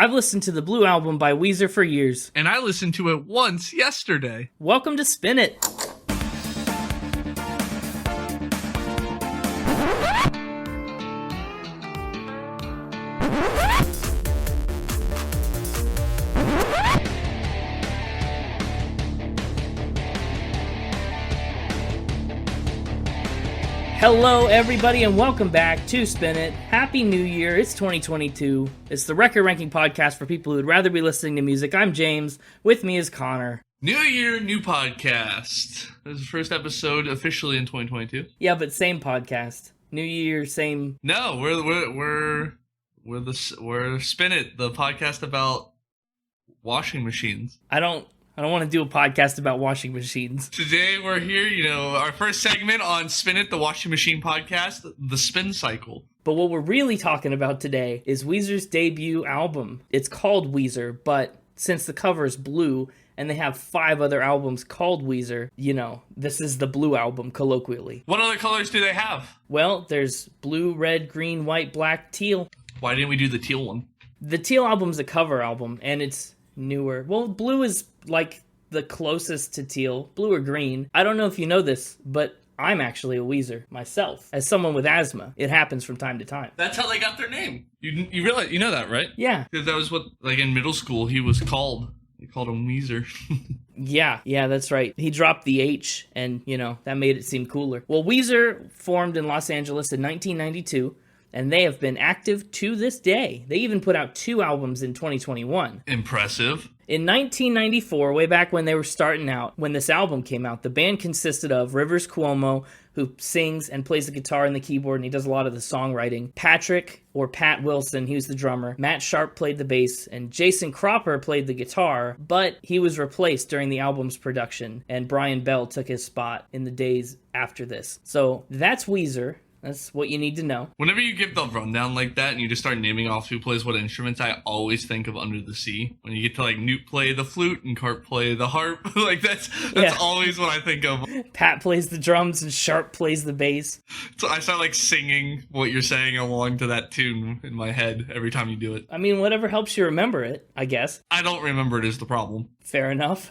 I've listened to the Blue Album by Weezer for years. And I listened to it once yesterday. Welcome to Spin It. Hello, everybody, and welcome back to Spin It. Happy New Year. It's 2022. It's the record ranking podcast for people who'd rather be listening to music. I'm James. With me is Connor. New year, new podcast. This is the first episode officially in 2022. Yeah, but same podcast. New Year, same. No, we're Spin It, the podcast about washing machines. I don't want to do a podcast about washing machines. Today we're here, our first segment on Spin It, the washing machine podcast, the spin cycle. But what we're really talking about today is Weezer's debut album. It's called Weezer, but since the cover is blue and they have 5 other albums called Weezer, this is the Blue Album, colloquially. What other colors do they have? Well, there's blue, red, green, white, black, teal. Why didn't we do the teal one? The teal album's a cover album, and it's newer. Well, blue is like the closest to teal. Blue or green. I don't know if you know this, but I'm actually a Weezer myself. As someone with asthma, it happens from time to time. That's how they got their name. You realize, you know that, right? Yeah. Because that was what, in middle school, he was called. They called him Weezer. Yeah, that's right. He dropped the H, and, that made it seem cooler. Well, Weezer formed in Los Angeles in 1992, and they have been active to this day. They even put out 2 albums in 2021. Impressive. In 1994, way back when they were starting out, when this album came out, the band consisted of Rivers Cuomo, who sings and plays the guitar and the keyboard, and he does a lot of the songwriting. Patrick, or Pat Wilson, he was the drummer. Matt Sharp played the bass, and Jason Cropper played the guitar, but he was replaced during the album's production, and Brian Bell took his spot in the days after this. So that's Weezer. That's what you need to know. Whenever you give the rundown like that and you just start naming off who plays what instruments, I always think of Under the Sea. When you get to Newt play the flute and Cart play the harp, that's always what I think of. Pat plays the drums and Sharp plays the bass. So I start singing what you're saying along to that tune in my head every time you do it. I mean, whatever helps you remember it, I guess. I don't remember it is the problem. Fair enough.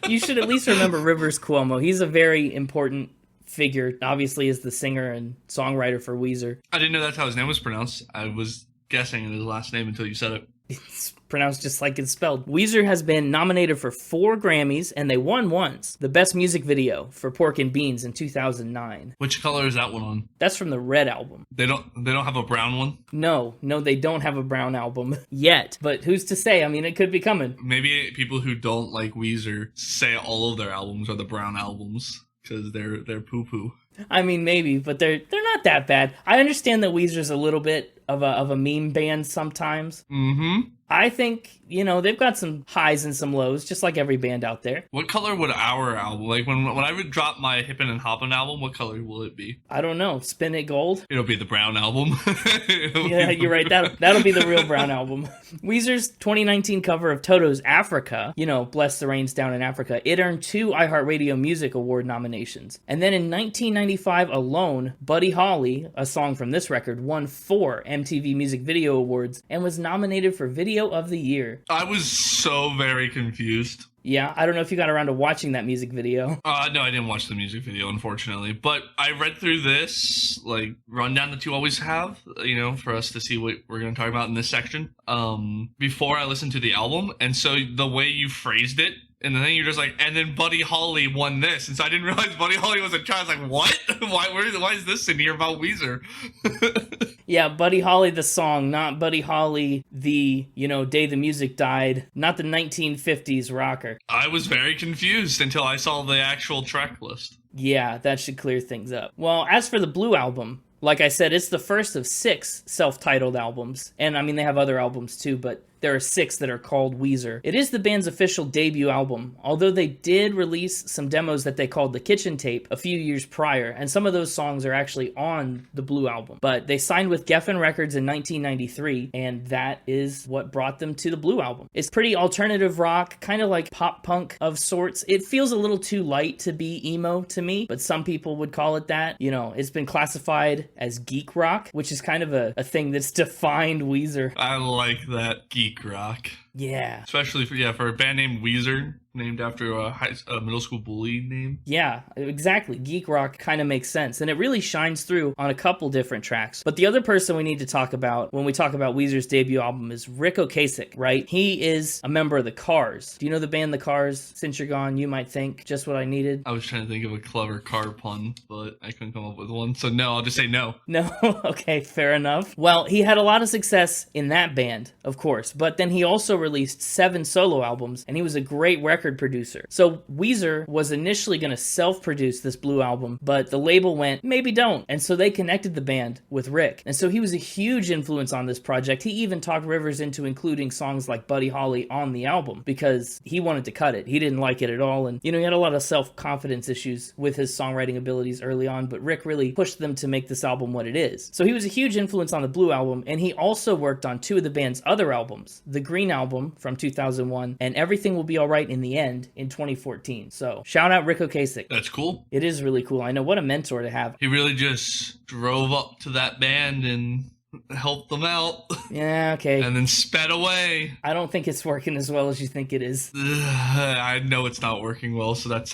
You should at least remember Rivers Cuomo. He's a very important figure, obviously, is the singer and songwriter for Weezer. I didn't know that's how his name was pronounced. I was guessing his last name until you said it. It's pronounced just like it's spelled. Weezer has been nominated for 4 Grammys, and they won once. The Best Music Video for Pork and Beans in 2009. Which color is that one on? That's from the Red Album. They don't have a brown one? No, they don't have a brown album yet. But who's to say? I mean, it could be coming. Maybe people who don't like Weezer say all of their albums are the brown albums. Because they're poo-poo. I mean, maybe, but they're not that bad. I understand that Weezer's a little bit of a meme band sometimes. Mm-hmm. I think, they've got some highs and some lows, just like every band out there. What color would our album, when I would drop my Hippin' and Hoppin' album, what color will it be? I don't know. Spin It Gold? It'll be the brown album. Yeah, you're right. That'll be the real brown album. Weezer's 2019 cover of Toto's Africa, Bless the Rains Down in Africa, it earned 2 iHeartRadio Music Award nominations. And then in 1995 alone, Buddy Holly, a song from this record, won 4 MTV Music Video Awards and was nominated for Video of the Year. I was so very confused. Yeah, I don't know if you got around to watching that music video. No, I didn't watch the music video, unfortunately. But I read through this, rundown that you always have, for us to see what we're going to talk about in this section, before I listened to the album. And so the way you phrased it, and then you're just and then Buddy Holly won this. And so I didn't realize Buddy Holly was a child. I was like, what? Why is this in here about Weezer? Yeah, Buddy Holly the song, not Buddy Holly the, Day the Music Died, not the 1950s rocker. I was very confused until I saw the actual track list. Yeah, that should clear things up. Well, as for the Blue Album, like I said, it's the first of 6 self-titled albums. And I mean, they have other albums too, but there are 6 that are called Weezer. It is the band's official debut album, although they did release some demos that they called the Kitchen Tape a few years prior, and some of those songs are actually on the Blue Album. But they signed with Geffen Records in 1993, and that is what brought them to the Blue Album. It's pretty alternative rock, kind of like pop punk of sorts. It feels a little too light to be emo to me, but some people would call it that. It's been classified as Geek Rock, which is kind of a thing that's defined Weezer. I like that, Geek Geek Rock. Yeah. Especially for a band named Weezer, named after a middle school bully name. Yeah, exactly. Geek Rock kind of makes sense. And it really shines through on a couple different tracks. But the other person we need to talk about when we talk about Weezer's debut album is Rick Ocasek, right? He is a member of the Cars. Do you know the band The Cars? Since you're gone, you might think just what I needed. I was trying to think of a clever car pun, but I couldn't come up with one. So no, I'll just say no. No? Okay, fair enough. Well, he had a lot of success in that band, of course. But then he also released 7 solo albums, and he was a great record producer. So Weezer was initially going to self-produce this Blue album, but the label went, maybe don't. And so they connected the band with Rick. And so he was a huge influence on this project. He even talked Rivers into including songs like Buddy Holly on the album because he wanted to cut it. He didn't like it at all. And, he had a lot of self-confidence issues with his songwriting abilities early on, but Rick really pushed them to make this album what it is. So he was a huge influence on the Blue album, and he also worked on 2 of the band's other albums, the Green album from 2001 and Everything Will Be Alright in the End in 2014. So shout out Rick Ocasek. That's cool. It is really cool. I know, what a mentor to have. He really just drove up to that band and helped them out. Yeah, okay. And then sped away. I don't think it's working as well as you think it is. I know it's not working well, so that's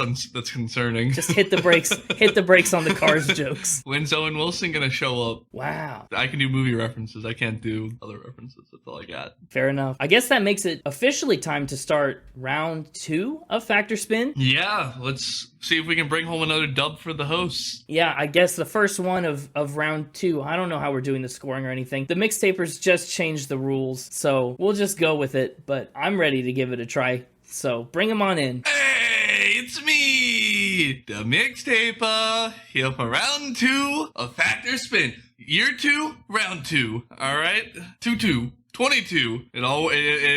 concerning. Just hit the brakes. Hit the brakes on the Cars jokes. When's Owen Wilson gonna show up? Wow. I can do movie references. I can't do other references. That's all I got. Fair enough. I guess that makes it officially time to start round 2 of Factor Spin. Yeah, let's see if we can bring home another dub for the hosts. Yeah, I guess the first one of round 2. I don't know how we're doing the scoring or anything. The mixtapers just changed the rules, so we'll just go with it, but I'm ready to give it a try. So bring them on in. Hey, it's me, the mixtaper, here for round 2 of Factor Spin. Year 2, round 2. All right, 2-2. 22. It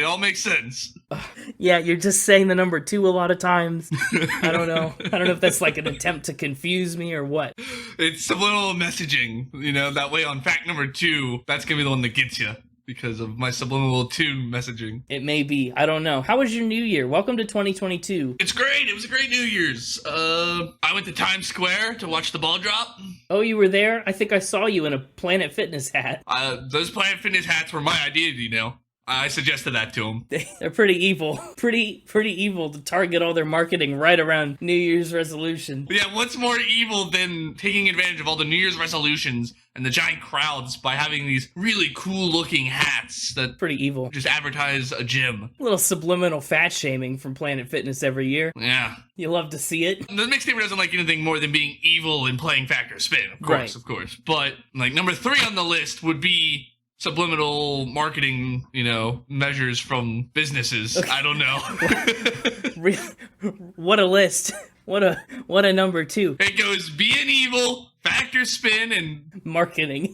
all makes sense. Yeah, you're just saying the number 2 a lot of times. I don't know. I don't know if that's like an attempt to confuse me or what. It's subliminal messaging. That way on fact number 2, that's going to be the one that gets you because of my subliminal 2 messaging. It may be. I don't know. How was your new year? Welcome to 2022. It's great. It was a great New Year's. I went to Times Square to watch the ball drop. Oh, you were there? I think I saw you in a Planet Fitness hat. Those Planet Fitness hats were my idea, I suggested that to him. They're pretty evil. Pretty evil to target all their marketing right around New Year's resolution. Yeah, what's more evil than taking advantage of all the New Year's resolutions and the giant crowds by having these really cool looking hats that pretty evil. Just advertise a gym. A little subliminal fat shaming from Planet Fitness every year. Yeah. You love to see it. The mixtape doesn't like anything more than being evil and playing Factor Spin, of course, right. Of course. But like number 3 on the list would be subliminal marketing, measures from businesses. Okay. I don't know. What a list. What a number 2. It goes being evil, Factor Spin, and marketing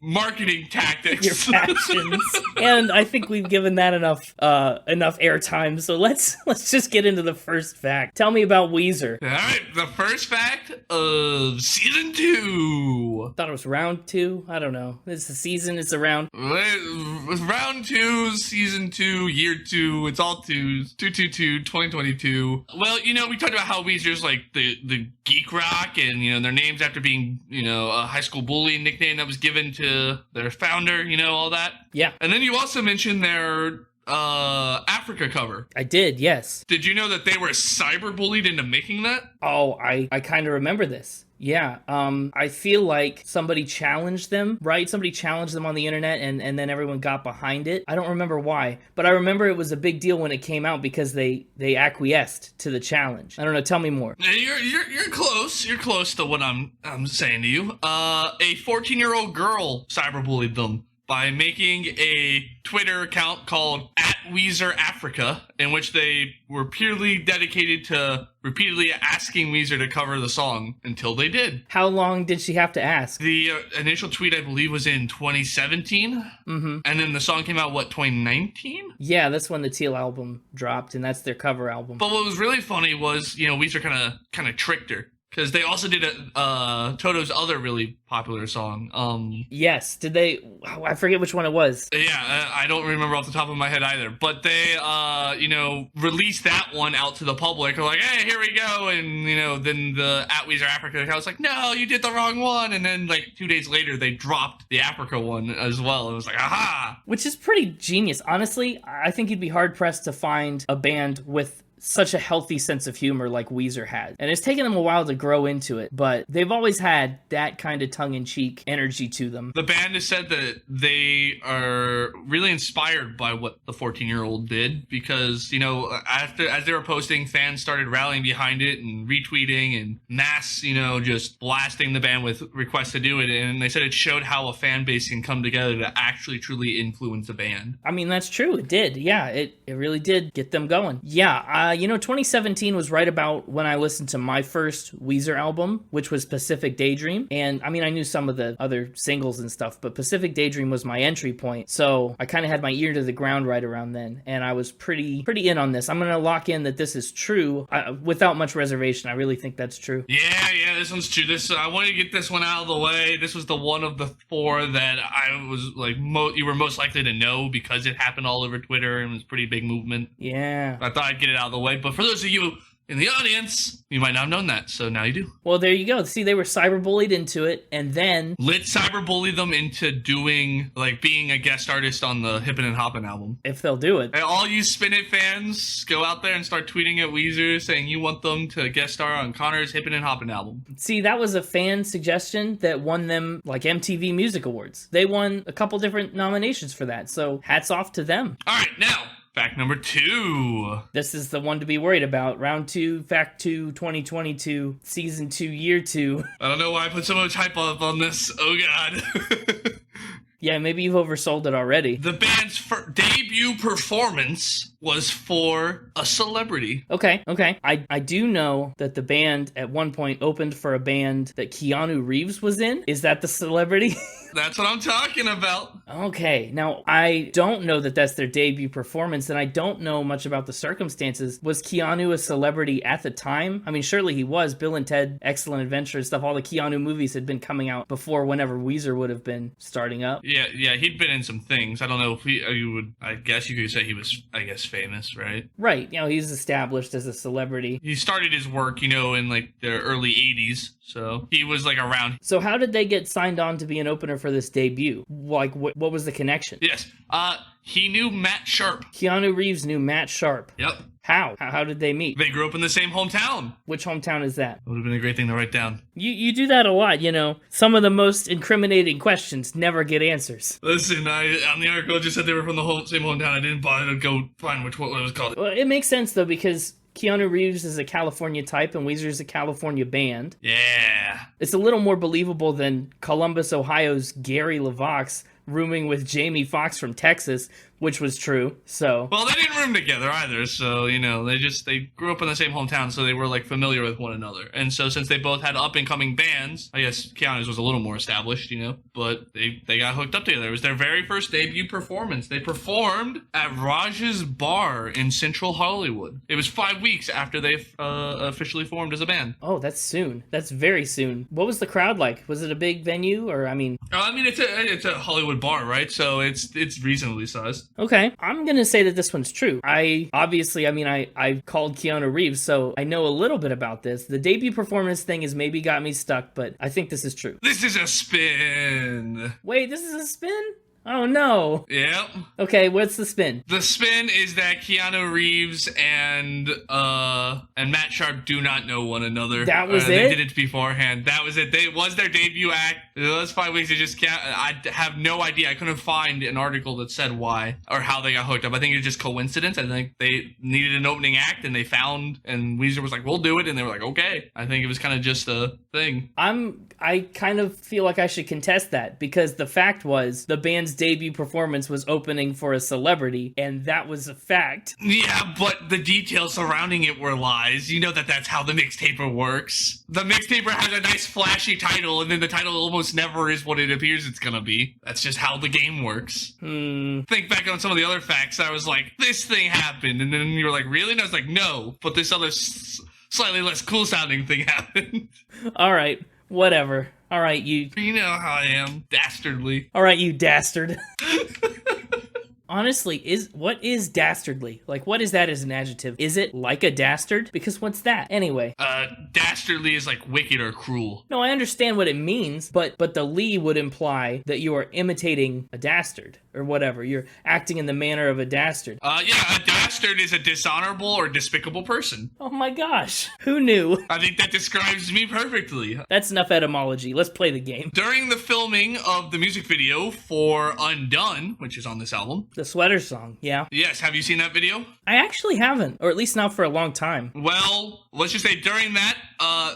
tactics. Your passions. And I think we've given that enough airtime. So let's just get into the first fact. Tell me about Weezer. All right, the first fact of season 2. I thought it was round 2. I don't know. It's the season. It's a round. Round 2, season 2, year 2. It's all 2s. 2022. Well, we talked about how Weezer's like the Geek Rock, and their names after being a high school bully nickname that was given to their founder, all that. Yeah. And then you also mentioned their Africa cover. I did, yes. Did you know that they were cyberbullied into making that? Oh, I kind of remember this. Yeah, I feel like somebody challenged them, right? Somebody challenged them on the internet, and then everyone got behind it. I don't remember why, but I remember it was a big deal when it came out because they acquiesced to the challenge. I don't know. Tell me more. You're close. You're close to what I'm saying to you. A 14-year-old girl cyberbullied them by making a Twitter account called @WeezerAfrica, in which they were purely dedicated to repeatedly asking Weezer to cover the song until they did. How long did she have to ask? The initial tweet, I believe, was in 2017. Mm-hmm. And then the song came out, 2019? Yeah, that's when the Teal album dropped, and that's their cover album. But what was really funny was, Weezer kind of tricked her. Because they also did Toto's other really popular song. Yes. Did they? Oh, I forget which one it was. Yeah, I don't remember off the top of my head either. But they, released that one out to the public. They're like, hey, here we go. And, then the at Weezer Africa account was like, no, you did the wrong one. And then, 2 days later, they dropped the Africa one as well. It was like, aha! Which is pretty genius. Honestly, I think you'd be hard-pressed to find a band with such a healthy sense of humor like Weezer had. And it's taken them a while to grow into it, but they've always had that kind of tongue-in-cheek energy to them. The band has said that they are really inspired by what the 14-year-old did because, as they were posting, fans started rallying behind it and retweeting and mass, just blasting the band with requests to do it. And they said it showed how a fan base can come together to actually truly influence a band. I mean, that's true. It did. Yeah, it really did get them going. Yeah, 2017 was right about when I listened to my first Weezer album, which was Pacific Daydream. And I mean, I knew some of the other singles and stuff, but Pacific Daydream was my entry point. So I kind of had my ear to the ground right around then. And I was pretty in on this. I'm going to lock in that this is true without much reservation. I really think that's true. Yeah, this one's true. I wanted to get this one out of the way. This was the one of the four that I was like, you were most likely to know because it happened all over Twitter and was a pretty big movement. Yeah. I thought I'd get it out of the way. But for those of you in the audience, you might not have known that, so now you do. Well, there you go. See, they were cyberbullied into it, and then... Lit cyberbully them into being a guest artist on the Hippin' and Hoppin' album. If they'll do it. And all you Spin It fans, go out there and start tweeting at Weezer saying you want them to guest star on Connor's Hippin' and Hoppin' album. See, that was a fan suggestion that won them, MTV Music Awards. They won a couple different nominations for that, so hats off to them. All right, now... Fact number 2. This is the one to be worried about. Round 2, Fact 2, 2022, Season 2, Year 2. I don't know why I put so much hype up on this. Oh, God. Yeah, maybe you've oversold it already. The band's debut performance was for a celebrity. Okay. I do know that the band at one point opened for a band that Keanu Reeves was in. Is that the celebrity? That's what I'm talking about. Okay. Now, I don't know that that's their debut performance, and I don't know much about the circumstances. Was Keanu a celebrity at the time? I mean, surely he was. Bill and Ted, Excellent Adventure and stuff. All the Keanu movies had been coming out before whenever Weezer would have been starting up. Yeah, he'd been in some things. I don't know if I guess you could say he was, famous, right? Right. He's established as a celebrity. He started his work, in the early 80s. So he was around. So how did they get signed on to be an opener for this debut? What was the connection? Yes. He knew Matt Sharp. Keanu Reeves knew Matt Sharp. Yep. How? How did they meet? They grew up in the same hometown. Which hometown is that? That would have been a great thing to write down. You do that a lot, Some of the most incriminating questions never get answers. Listen, on the article it just said they were from the same hometown. I didn't bother to go find what it was called. Well, it makes sense, though, because Keanu Reeves is a California type and Weezer is a California band. Yeah. It's a little more believable than Columbus, Ohio's Gary LaVox rooming with Jamie Foxx from Texas, which was true. So, well, they didn't room together either, so they grew up in the same hometown, so they were familiar with one another. And so since they both had up and coming bands, I guess Keanu's was a little more established, but they got hooked up together. It was their very first debut performance. They performed at Raj's Bar in Central Hollywood. It was 5 weeks after they officially formed as a band. Oh, that's soon. That's very soon. What was the crowd like? Was it a big venue, or it's a Hollywood bar, right? So it's reasonably sized. Okay, I'm gonna say that this one's true. I called Keanu Reeves, so I know a little bit about this. The debut performance thing has maybe got me stuck, but I think this is true. This is a spin. Wait, this is a spin? Oh, no. Yep. Okay, what's the spin? The spin is that Keanu Reeves and Matt Sharp do not know one another. That was it? They did it beforehand. That was it. It was their debut act. It was 5 weeks. I have no idea. I couldn't find an article that said why or how they got hooked up. I think it's just coincidence. I think they needed an opening act and and Weezer was like, we'll do it. And they were like, okay. I think it was kind of just a thing. I kind of feel like I should contest that because the fact was the band's debut performance was opening for a celebrity, and that was a fact. Yeah, but the details surrounding it were lies. You know that's how the mixtaper works. The mixtaper has a nice flashy title, and then the title almost never is what it appears it's gonna be. That's just how the game works. Think back on some of the other facts. I was like, this thing happened, and then you were like, really? And I was like, no, but this other slightly less cool sounding thing happened. All right, whatever. All right, you. You know how I am, dastardly. All right, you dastard. Honestly, what is dastardly? Like, what is that as an adjective? Is it like a dastard? Because what's that? Anyway. Dastardly is like wicked or cruel. No, I understand what it means, but the Lee would imply that you are imitating a dastard or whatever. You're acting in the manner of a dastard. Yeah, a dastard is a dishonorable or despicable person. Oh my gosh. Who knew? I think that describes me perfectly. That's enough etymology. Let's play the game. During the filming of the music video for Undone, which is on this album. The sweater song, yeah. Yes, have you seen that video? I actually haven't, or at least not for a long time. Well, let's just say during that,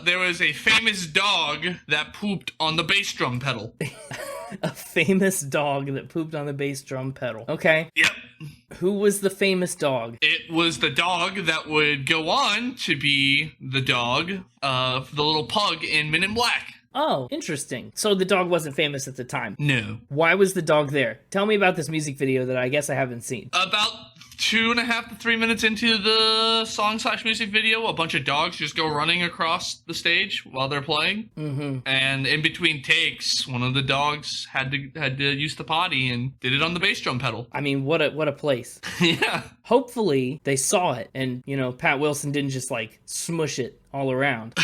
there was a famous dog that pooped on the bass drum pedal. A famous dog that pooped on the bass drum pedal. Okay. Yep. Who was the famous dog? It was the dog that would go on to be the dog, the little pug in Men in Black. Oh, interesting. So the dog wasn't famous at the time. No. Why was the dog there? Tell me about this music video that I guess I haven't seen. About 2.5 to 3 minutes into the song/music video, a bunch of dogs just go running across the stage while they're playing. Mm-hmm. And in between takes, one of the dogs had to use the potty and did it on the bass drum pedal. I mean, what a place. Yeah. Hopefully they saw it and, Pat Wilson didn't just like smush it all around.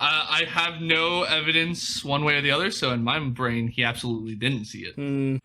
I have no evidence one way or the other, so in my brain, he absolutely didn't see it.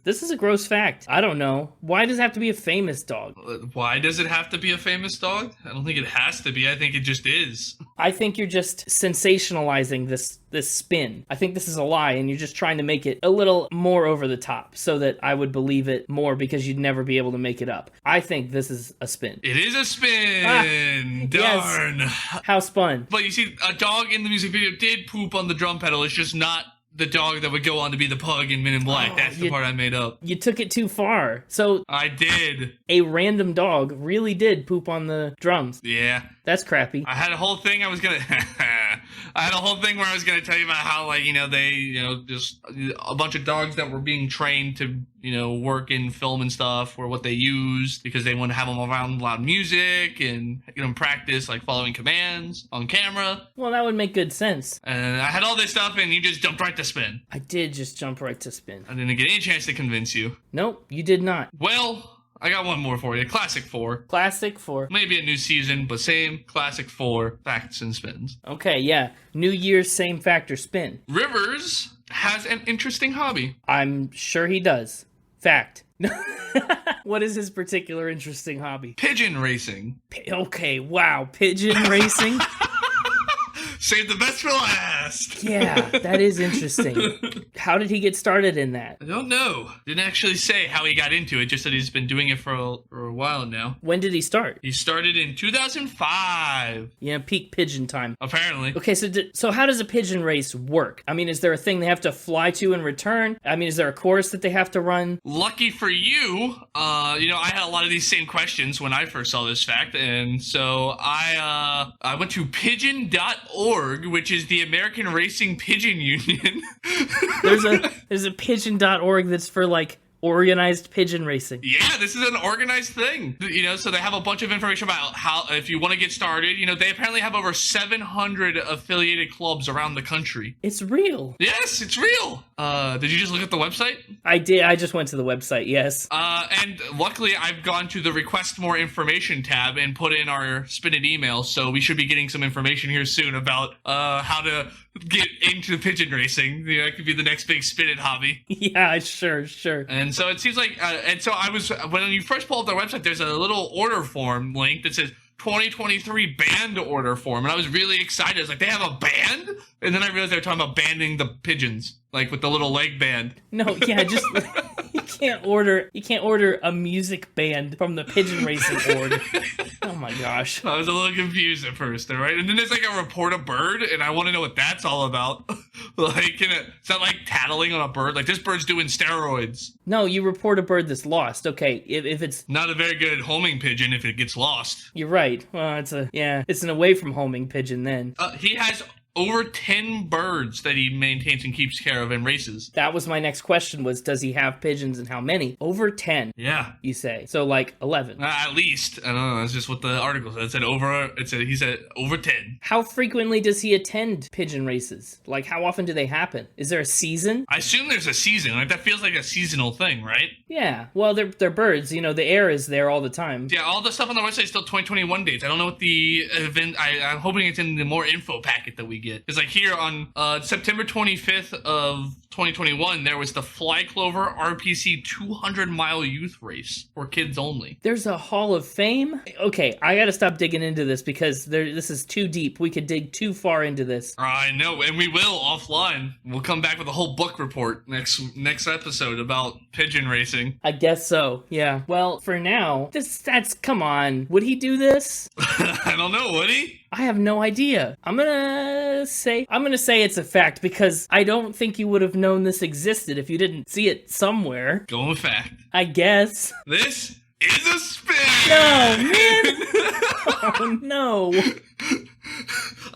This is a gross fact. I don't know. Why does it have to be a famous dog? Why does it have to be a famous dog? I don't think it has to be. I think it just is. I think you're just sensationalizing this spin. I think this is a lie, and you're just trying to make it a little more over the top so that I would believe it more because you'd never be able to make it up. I think this is a spin. It is a spin! Darn! Yes. How spun? But you see, a dog in the music video did poop on the drum pedal. It's just not the dog that would go on to be the pug in Men in Black. That's the part I made up. You took it too far. So I did. A random dog really did poop on the drums. Yeah. That's crappy. I had a whole thing I was gonna where I was gonna tell you about how, like, they, just a bunch of dogs that were being trained to, work in film and stuff were what they used because they want to have them around loud music and practice, like, following commands on camera. Well, that would make good sense. And I had all this stuff and you just jumped right to spin. I did just jump right to spin. I didn't get any chance to convince you. Nope, you did not. Well, I got one more for you. Classic 4. Classic 4. Maybe a new season, but same Classic 4 facts and spins. Okay, yeah. New Year's same factor spin. Rivers has an interesting hobby. I'm sure he does. Fact. What is his particular interesting hobby? Pigeon racing. Okay, wow. Pigeon racing? Save the best for last. Yeah, that is interesting. How did he get started in that? I don't know. Didn't actually say how he got into it, just that he's been doing it for a while now. When did he start? He started in 2005. Yeah, peak pigeon time. Apparently. Okay, so how does a pigeon race work? I mean, is there a thing they have to fly to and return? I mean, is there a course that they have to run? Lucky for you, I had a lot of these same questions when I first saw this fact, and so I went to pigeon.org, which is the American Racing Pigeon Union. There's a pigeon.org that's for, like, organized pigeon racing. Yeah, this is an organized thing. So they have a bunch of information about how, if you want to get started, they apparently have over 700 affiliated clubs around the country. It's real. Yes, it's real. Did you just look at the website? I did. I just went to the website, yes. And luckily I've gone to the request more information tab and put in our Spin It email, so we should be getting some information here soon about how to get into pigeon racing. It could be the next big Spin It hobby. Yeah, sure. And so it seems like, when you first pull up their website, there's a little order form link that says 2023 band order form. And I was really excited. I was like, they have a band? And then I realized they were talking about banding the pigeons, like with the little leg band. No, yeah, just you can't order a music band from the pigeon racing org. Oh my gosh. I was a little confused at first, all right? And then there's like a report a bird, and I want to know what that's all about. It's not like tattling on a bird. Like, this bird's doing steroids. No, you report a bird that's lost. Okay, if it's not a very good homing pigeon if it gets lost. You're right. Well, it's an away from homing pigeon then. He has over 10 birds that he maintains and keeps care of and races. That was my next question was, does he have pigeons and how many? Over 10, Yeah. you say. So like 11. At least. I don't know. That's just what the article said. He said over 10. How frequently does he attend pigeon races? Like, how often do they happen? Is there a season? I assume there's a season. Like, that feels like a seasonal thing, right? Yeah. Well, they're birds. You know, the air is there all the time. Yeah, all the stuff on the website is still 2021 dates. I don't know what the event... I'm hoping it's in the more info packet that we get. Because, like, here on September 25th of 2021, there was the Fly Clover RPC 200-mile youth race for kids only. There's a Hall of Fame? Okay, I gotta stop digging into this because this is too deep. We could dig too far into this. I know, and we will offline. We'll come back with a whole book report next episode about pigeon racing. I guess so, yeah. Well, for now, come on. Would he do this? I don't know, would he? I have no idea. I'm gonna say it's a fact because I don't think you would have known this existed if you didn't see it somewhere. Going with fact. I guess. This is a spin! No, man! Oh, no.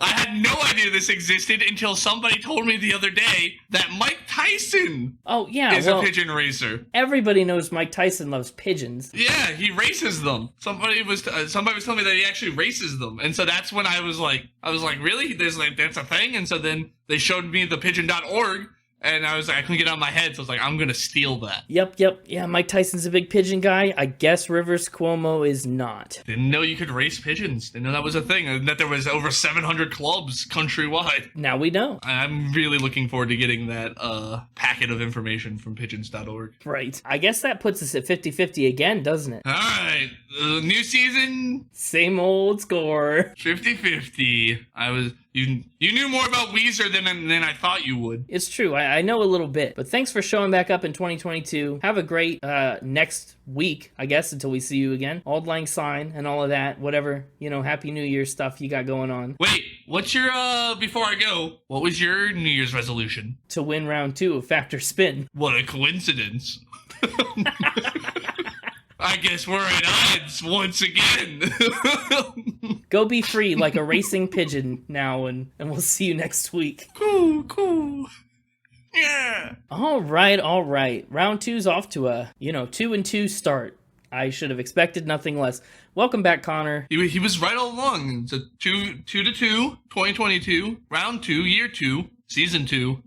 I had no idea this existed until somebody told me the other day that Mike Tyson is a pigeon racer. Everybody knows Mike Tyson loves pigeons. Yeah, he races them. Somebody was telling me that he actually races them. And so that's when I was like, really? That's a thing? And so then they showed me the pigeon.org. And I was like, I couldn't get it out of my head, so I was like, I'm gonna steal that. Yep. Yeah, Mike Tyson's a big pigeon guy. I guess Rivers Cuomo is not. Didn't know you could race pigeons. Didn't know that was a thing. And that there was over 700 clubs countrywide. Now we know. I'm really looking forward to getting that packet of information from pigeons.org. Right. I guess that puts us at 50-50 again, doesn't it? All right. New season. Same old score. 50-50. You knew more about Weezer than I thought you would. It's true. I know a little bit. But thanks for showing back up in 2022. Have a great next week, I guess, until we see you again. Auld Lang Syne and all of that. Whatever, Happy New Year stuff you got going on. Wait, what's your, before I go, what was your New Year's resolution? To win round 2 of Factor Spin. What a coincidence. I guess we're at odds once again. Go be free like a racing pigeon now, and we'll see you next week. Cool. Yeah. All right. Round 2's off to a, 2-2 start. I should have expected nothing less. Welcome back, Connor. He was right all along. It's a 2-2, 2022, round 2, year 2. Season 2.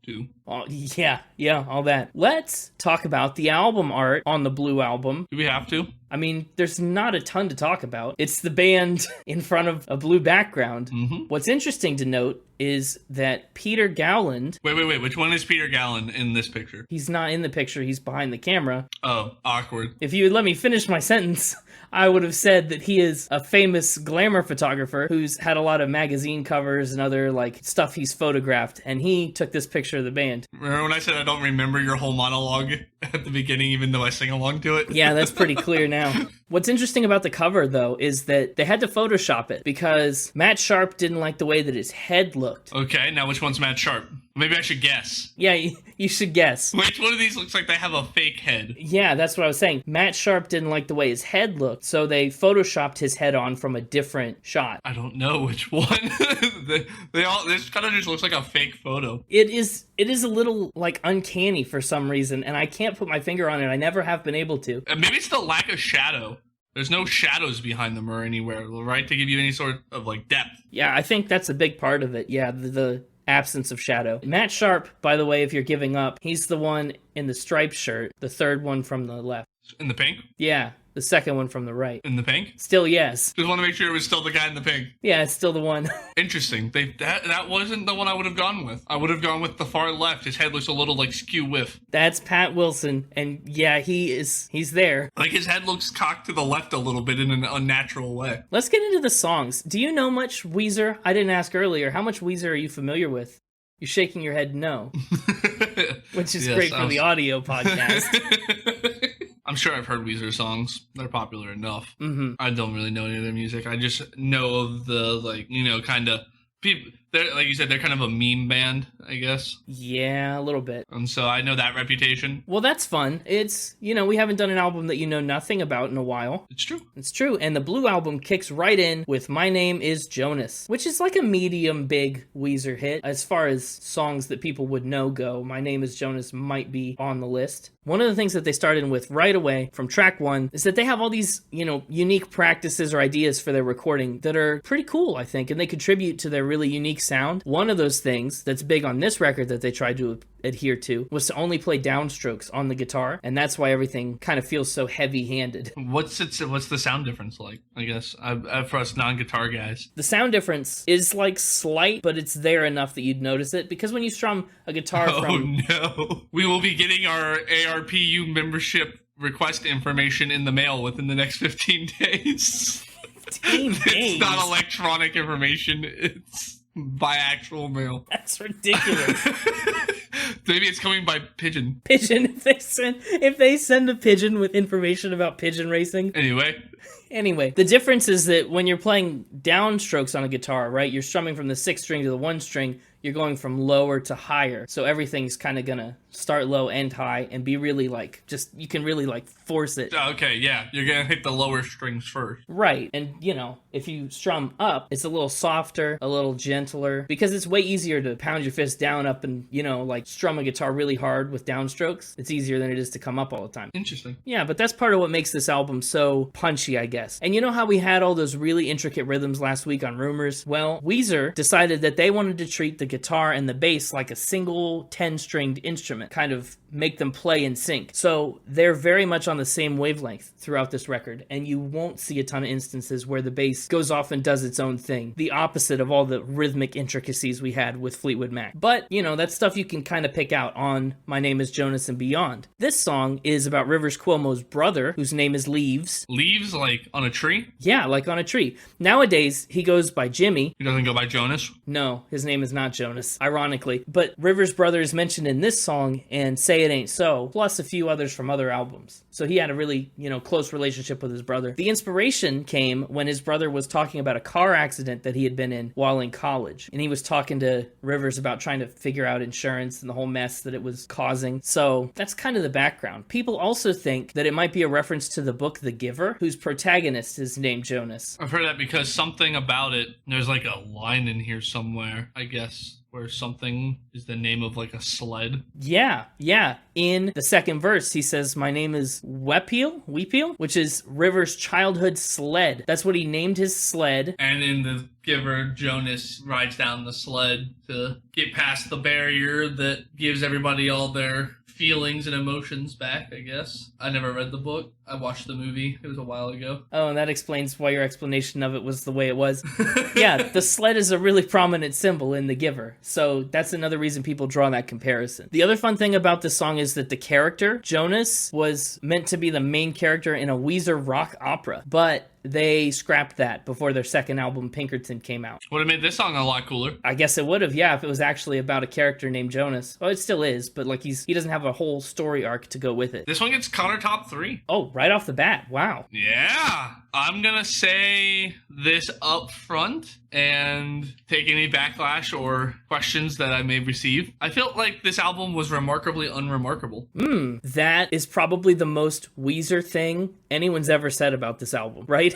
Oh, yeah, all that. Let's talk about the album art on the Blue album. Do we have to? I mean, there's not a ton to talk about. It's the band in front of a blue background. Mm-hmm. What's interesting to note is that Peter Gowland... Wait. Which one is Peter Gowland in this picture? He's not in the picture. He's behind the camera. Oh, awkward. If you would let me finish my sentence, I would have said that he is a famous glamour photographer who's had a lot of magazine covers and other, stuff he's photographed, and he took this picture of the band. Remember when I said I don't remember your whole monologue at the beginning, even though I sing along to it? Yeah, that's pretty clear now. What's interesting about the cover, though, is that they had to Photoshop it because Matt Sharp didn't like the way that his head looked. Okay, now which one's Matt Sharp? Maybe I should guess. Yeah, you should guess. Which one of these looks like they have a fake head? Yeah, that's what I was saying. Matt Sharp didn't like the way his head looked, so they Photoshopped his head on from a different shot. I don't know which one. This kind of just looks like a fake photo. It is a little, uncanny for some reason, and I can't put my finger on it. I never have been able to. Maybe it's the lack of shadow. There's no shadows behind them or anywhere, right? To give you any sort of, depth. Yeah, I think that's a big part of it. Yeah, the absence of shadow. Matt Sharp, by the way, if you're giving up, he's the one in the striped shirt, the third one from the left. In the pink? Yeah, the second one from the right. In the pink? Still yes. Just want to make sure it was still the guy in the pink. Yeah, it's still the one. Interesting. That wasn't the one I would have gone with. I would have gone with the far left. His head looks a little skew whiff. That's Pat Wilson, and yeah, he's there. His head looks cocked to the left a little bit in an unnatural way. Let's get into the songs. Do you know much Weezer? I didn't ask earlier. How much Weezer are you familiar with? You're shaking your head no. Which is great for the audio podcast. I'm sure I've heard Weezer songs. They're popular enough. Mm-hmm. I don't really know any of their music. I just know of the, kind of people, they're, like you said, they're kind of a meme band, I guess. Yeah, a little bit. And so I know that reputation. Well, that's fun. It's, we haven't done an album that you know nothing about in a while. It's true. It's true. And the Blue Album kicks right in with My Name Is Jonas, which is like a medium big Weezer hit. As far as songs that people would know go, My Name Is Jonas might be on the list. One of the things that they started with right away from track one is that they have all these, unique practices or ideas for their recording that are pretty cool, I think, and they contribute to their really unique sound. One of those things that's big on this record that they tried to adhere to was to only play downstrokes on the guitar, and that's why everything kind of feels so heavy-handed. What's the sound difference like, I guess, for us non-guitar guys? The sound difference is like slight, but it's there enough that you'd notice it, because when you strum a guitar from... Oh no, we will be getting our ARPU membership request information in the mail within the next 15 days. 15 days? It's not electronic information, it's by actual mail. That's ridiculous. Maybe it's coming by Pigeon. Pigeon, if they send a pigeon with information about pigeon racing. Anyway, the difference is that when you're playing downstrokes on a guitar, right, you're strumming from the 6th string to the 1 string, you're going from lower to higher. So everything's kind of gonna start low and high and be really you can really force it. Okay, yeah, you're gonna hit the lower strings first. Right, and if you strum up, it's a little softer, a little gentler, because it's way easier to pound your fist down up and, strum a guitar really hard with downstrokes. It's easier than it is to come up all the time. Interesting. Yeah, but that's part of what makes this album so punchy, I guess. And you know how we had all those really intricate rhythms last week on Rumors? Well, Weezer decided that they wanted to treat the guitar and the bass like a single 10-stringed instrument, kind of make them play in sync. So they're very much on the same wavelength throughout this record, and you won't see a ton of instances where the bass goes off and does its own thing, the opposite of all the rhythmic intricacies we had with Fleetwood Mac. But, that's stuff you can kind of pick out on My Name Is Jonas and beyond. This song is about Rivers Cuomo's brother, whose name is Leaves. Leaves, like on a tree? Yeah, like on a tree. Nowadays, he goes by Jimmy. He doesn't go by Jonas? No, his name is not Jonas, ironically. But Rivers' brother is mentioned in this song and Say It Ain't So, plus a few others from other albums. So he had a really, close relationship with his brother. The inspiration came when his brother was talking about a car accident that he had been in while in college. And he was talking to Rivers about trying to figure out insurance and the whole mess that it was causing. So that's kind of the background. People also think that it might be a reference to the book The Giver, whose protagonist is named Jonas. I've heard that because something about it, there's like a line in here somewhere, I guess, where something is the name of like a sled. Yeah. In the second verse, he says, my name is Weepeel, which is Rivers' childhood sled. That's what he named his sled. And in The Giver, Jonas rides down the sled to get past the barrier that gives everybody all their feelings and emotions back, I guess. I never read the book. I watched the movie. It was a while ago. Oh, and that explains why your explanation of it was the way it was. Yeah, the sled is a really prominent symbol in The Giver. So that's another reason people draw that comparison. The other fun thing about this song is that the character, Jonas, was meant to be the main character in a Weezer rock opera. But they scrapped that before their second album, Pinkerton, came out. Would have made this song a lot cooler. I guess it would have, yeah, if it was actually about a character named Jonas. Well, it still is, but he doesn't have a whole story arc to go with it. This one gets counter top 3. Oh, right off the bat. Wow. Yeah. I'm gonna say this up front and take any backlash or questions that I may receive. I felt like this album was remarkably unremarkable. That is probably the most Weezer thing anyone's ever said about this album, right?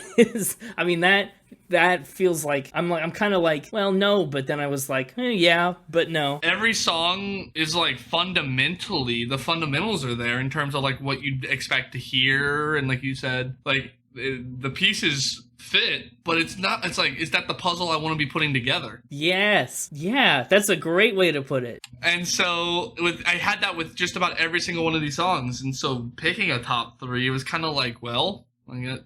That feels like I'm kind of like, well, no, but then I was like, yeah, but no. Every song is like fundamentally, the fundamentals are there in terms of like what you'd expect to hear, and like you said, like the pieces fit, but it's not, it's like, is that the puzzle I want to be putting together? Yes. Yeah, that's a great way to put it. And so I had that with just about every single one of these songs, and so picking a top 3, it was kind of like, well,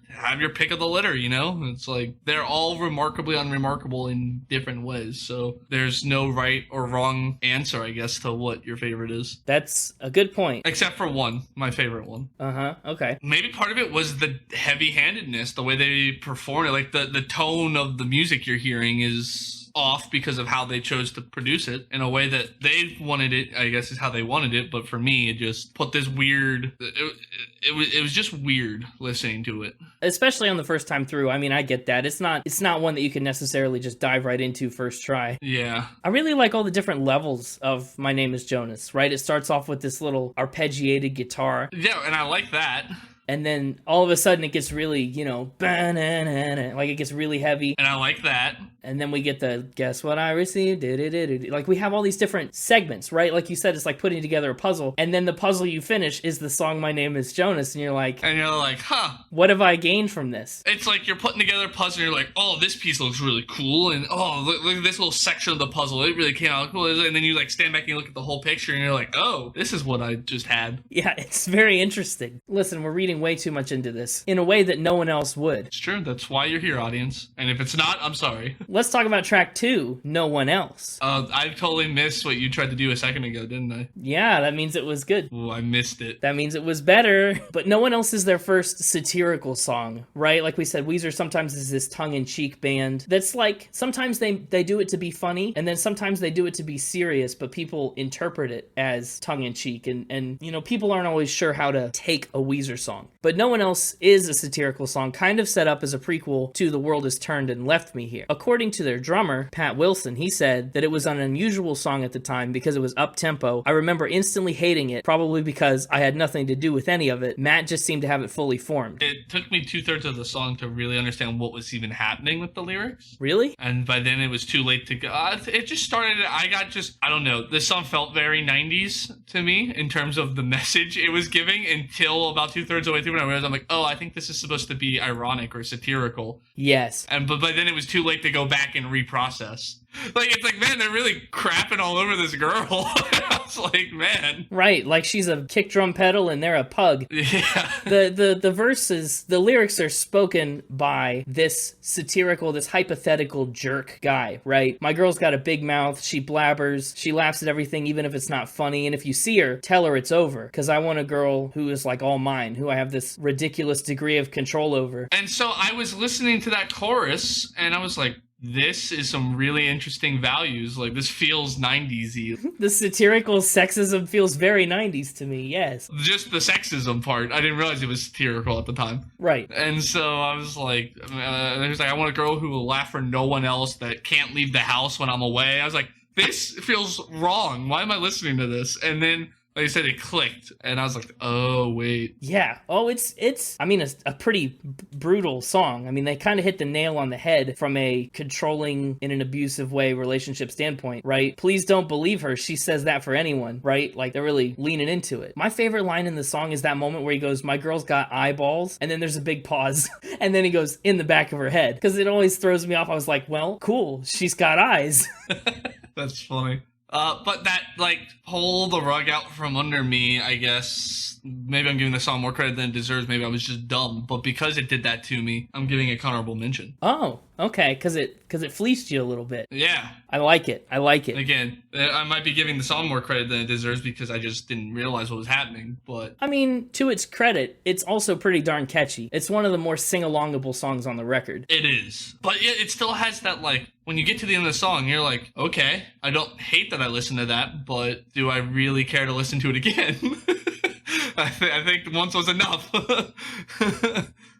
have your pick of the litter, It's like they're all remarkably unremarkable in different ways. So there's no right or wrong answer, I guess, to what your favorite is. That's a good point. Except for one, my favorite one. Okay. Maybe part of it was the heavy-handedness, the way they perform it. Like the tone of the music you're hearing is off because of how they chose to produce it in a way that they wanted it, I guess is how they wanted it. But for me, it just put this weird, it was just weird listening to it. Especially on the first time through. I mean, I get that. It's not one that you can necessarily just dive right into first try. Yeah. I really like all the different levels of My Name Is Jonas, right? It starts off with this little arpeggiated guitar. Yeah, and I like that. And then all of a sudden it gets really, like it gets really heavy. And I like that. And then we get the, guess what I received? Like we have all these different segments, right? Like you said, it's like putting together a puzzle. And then the puzzle you finish is the song My Name Is Jonas. And you're like, huh. What have I gained from this? It's like you're putting together a puzzle and you're like, oh, this piece looks really cool. And oh, look at this little section of the puzzle. It really came out cool. And then you like stand back and you look at the whole picture and you're like, oh, this is what I just had. Yeah, it's very interesting. Listen, we're reading way too much into this in a way that no one else would. It's true. That's why you're here, audience. And if it's not, I'm sorry. Let's talk about track 2, No One Else. I totally missed what you tried to do a second ago, didn't I? Yeah, that means it was good. Oh, I missed it. That means it was better. But No One Else is their first satirical song, right? Like we said, Weezer sometimes is this tongue-in-cheek band that's like, sometimes they do it to be funny, and then sometimes they do it to be serious, but people interpret it as tongue-in-cheek, and people aren't always sure how to take a Weezer song. But No One Else is a satirical song, kind of set up as a prequel to The World Has Turned and Left Me Here. According to their drummer, Pat Wilson, he said that it was an unusual song at the time because it was up-tempo. I remember instantly hating it, probably because I had nothing to do with any of it. Matt just seemed to have it fully formed. It took me 2/3 of the song to really understand what was even happening with the lyrics. Really? And by then it was too late to go. It just started, I don't know. This song felt very 90s to me in terms of the message it was giving until about 2/3 of the way through when I realized, I'm like, oh, I think this is supposed to be ironic or satirical. Yes. But by then it was too late to go back and reprocess. Like, it's like, man, they're really crapping all over this girl. I was like, man. Right, like she's a kick drum pedal and they're a pug. Yeah. The verses, the lyrics are spoken by this satirical, this hypothetical jerk guy, right? My girl's got a big mouth, she blabbers, she laughs at everything even if it's not funny, and if you see her, tell her it's over, because I want a girl who is like all mine, who I have this ridiculous degree of control over. And so I was listening to that chorus, and I was like, this is some really interesting values. Like, this feels 90s-y. The satirical sexism feels very 90s to me, yes. Just the sexism part. I didn't realize it was satirical at the time. Right. And so I was like, I want a girl who will laugh for no one else, that can't leave the house when I'm away. I was like, this feels wrong. Why am I listening to this? And then, like I said, it clicked, and I was like, oh, wait. Yeah. Oh, it's I mean, a pretty brutal song. I mean, they kind of hit the nail on the head from a controlling, in an abusive way, relationship standpoint, right? Please don't believe her. She says that for anyone, right? Like, they're really leaning into it. My favorite line in the song is that moment where he goes, my girl's got eyeballs, and then there's a big pause, and then he goes, in the back of her head. Because it always throws me off. I was like, well, cool. She's got eyes. That's funny. But that, like, pull the rug out from under me, I guess. Maybe I'm giving the song more credit than it deserves. Maybe I was just dumb. But because it did that to me, I'm giving it honorable mention. Oh, okay. Because it fleeced you a little bit. Yeah. I like it. Again, I might be giving the song more credit than it deserves because I just didn't realize what was happening. But I mean, to its credit, it's also pretty darn catchy. It's one of the more sing-alongable songs on the record. It is. But it still has that, like, when you get to the end of the song, you're like, okay, I don't hate that I listened to that, but do I really care to listen to it again? I think once was enough.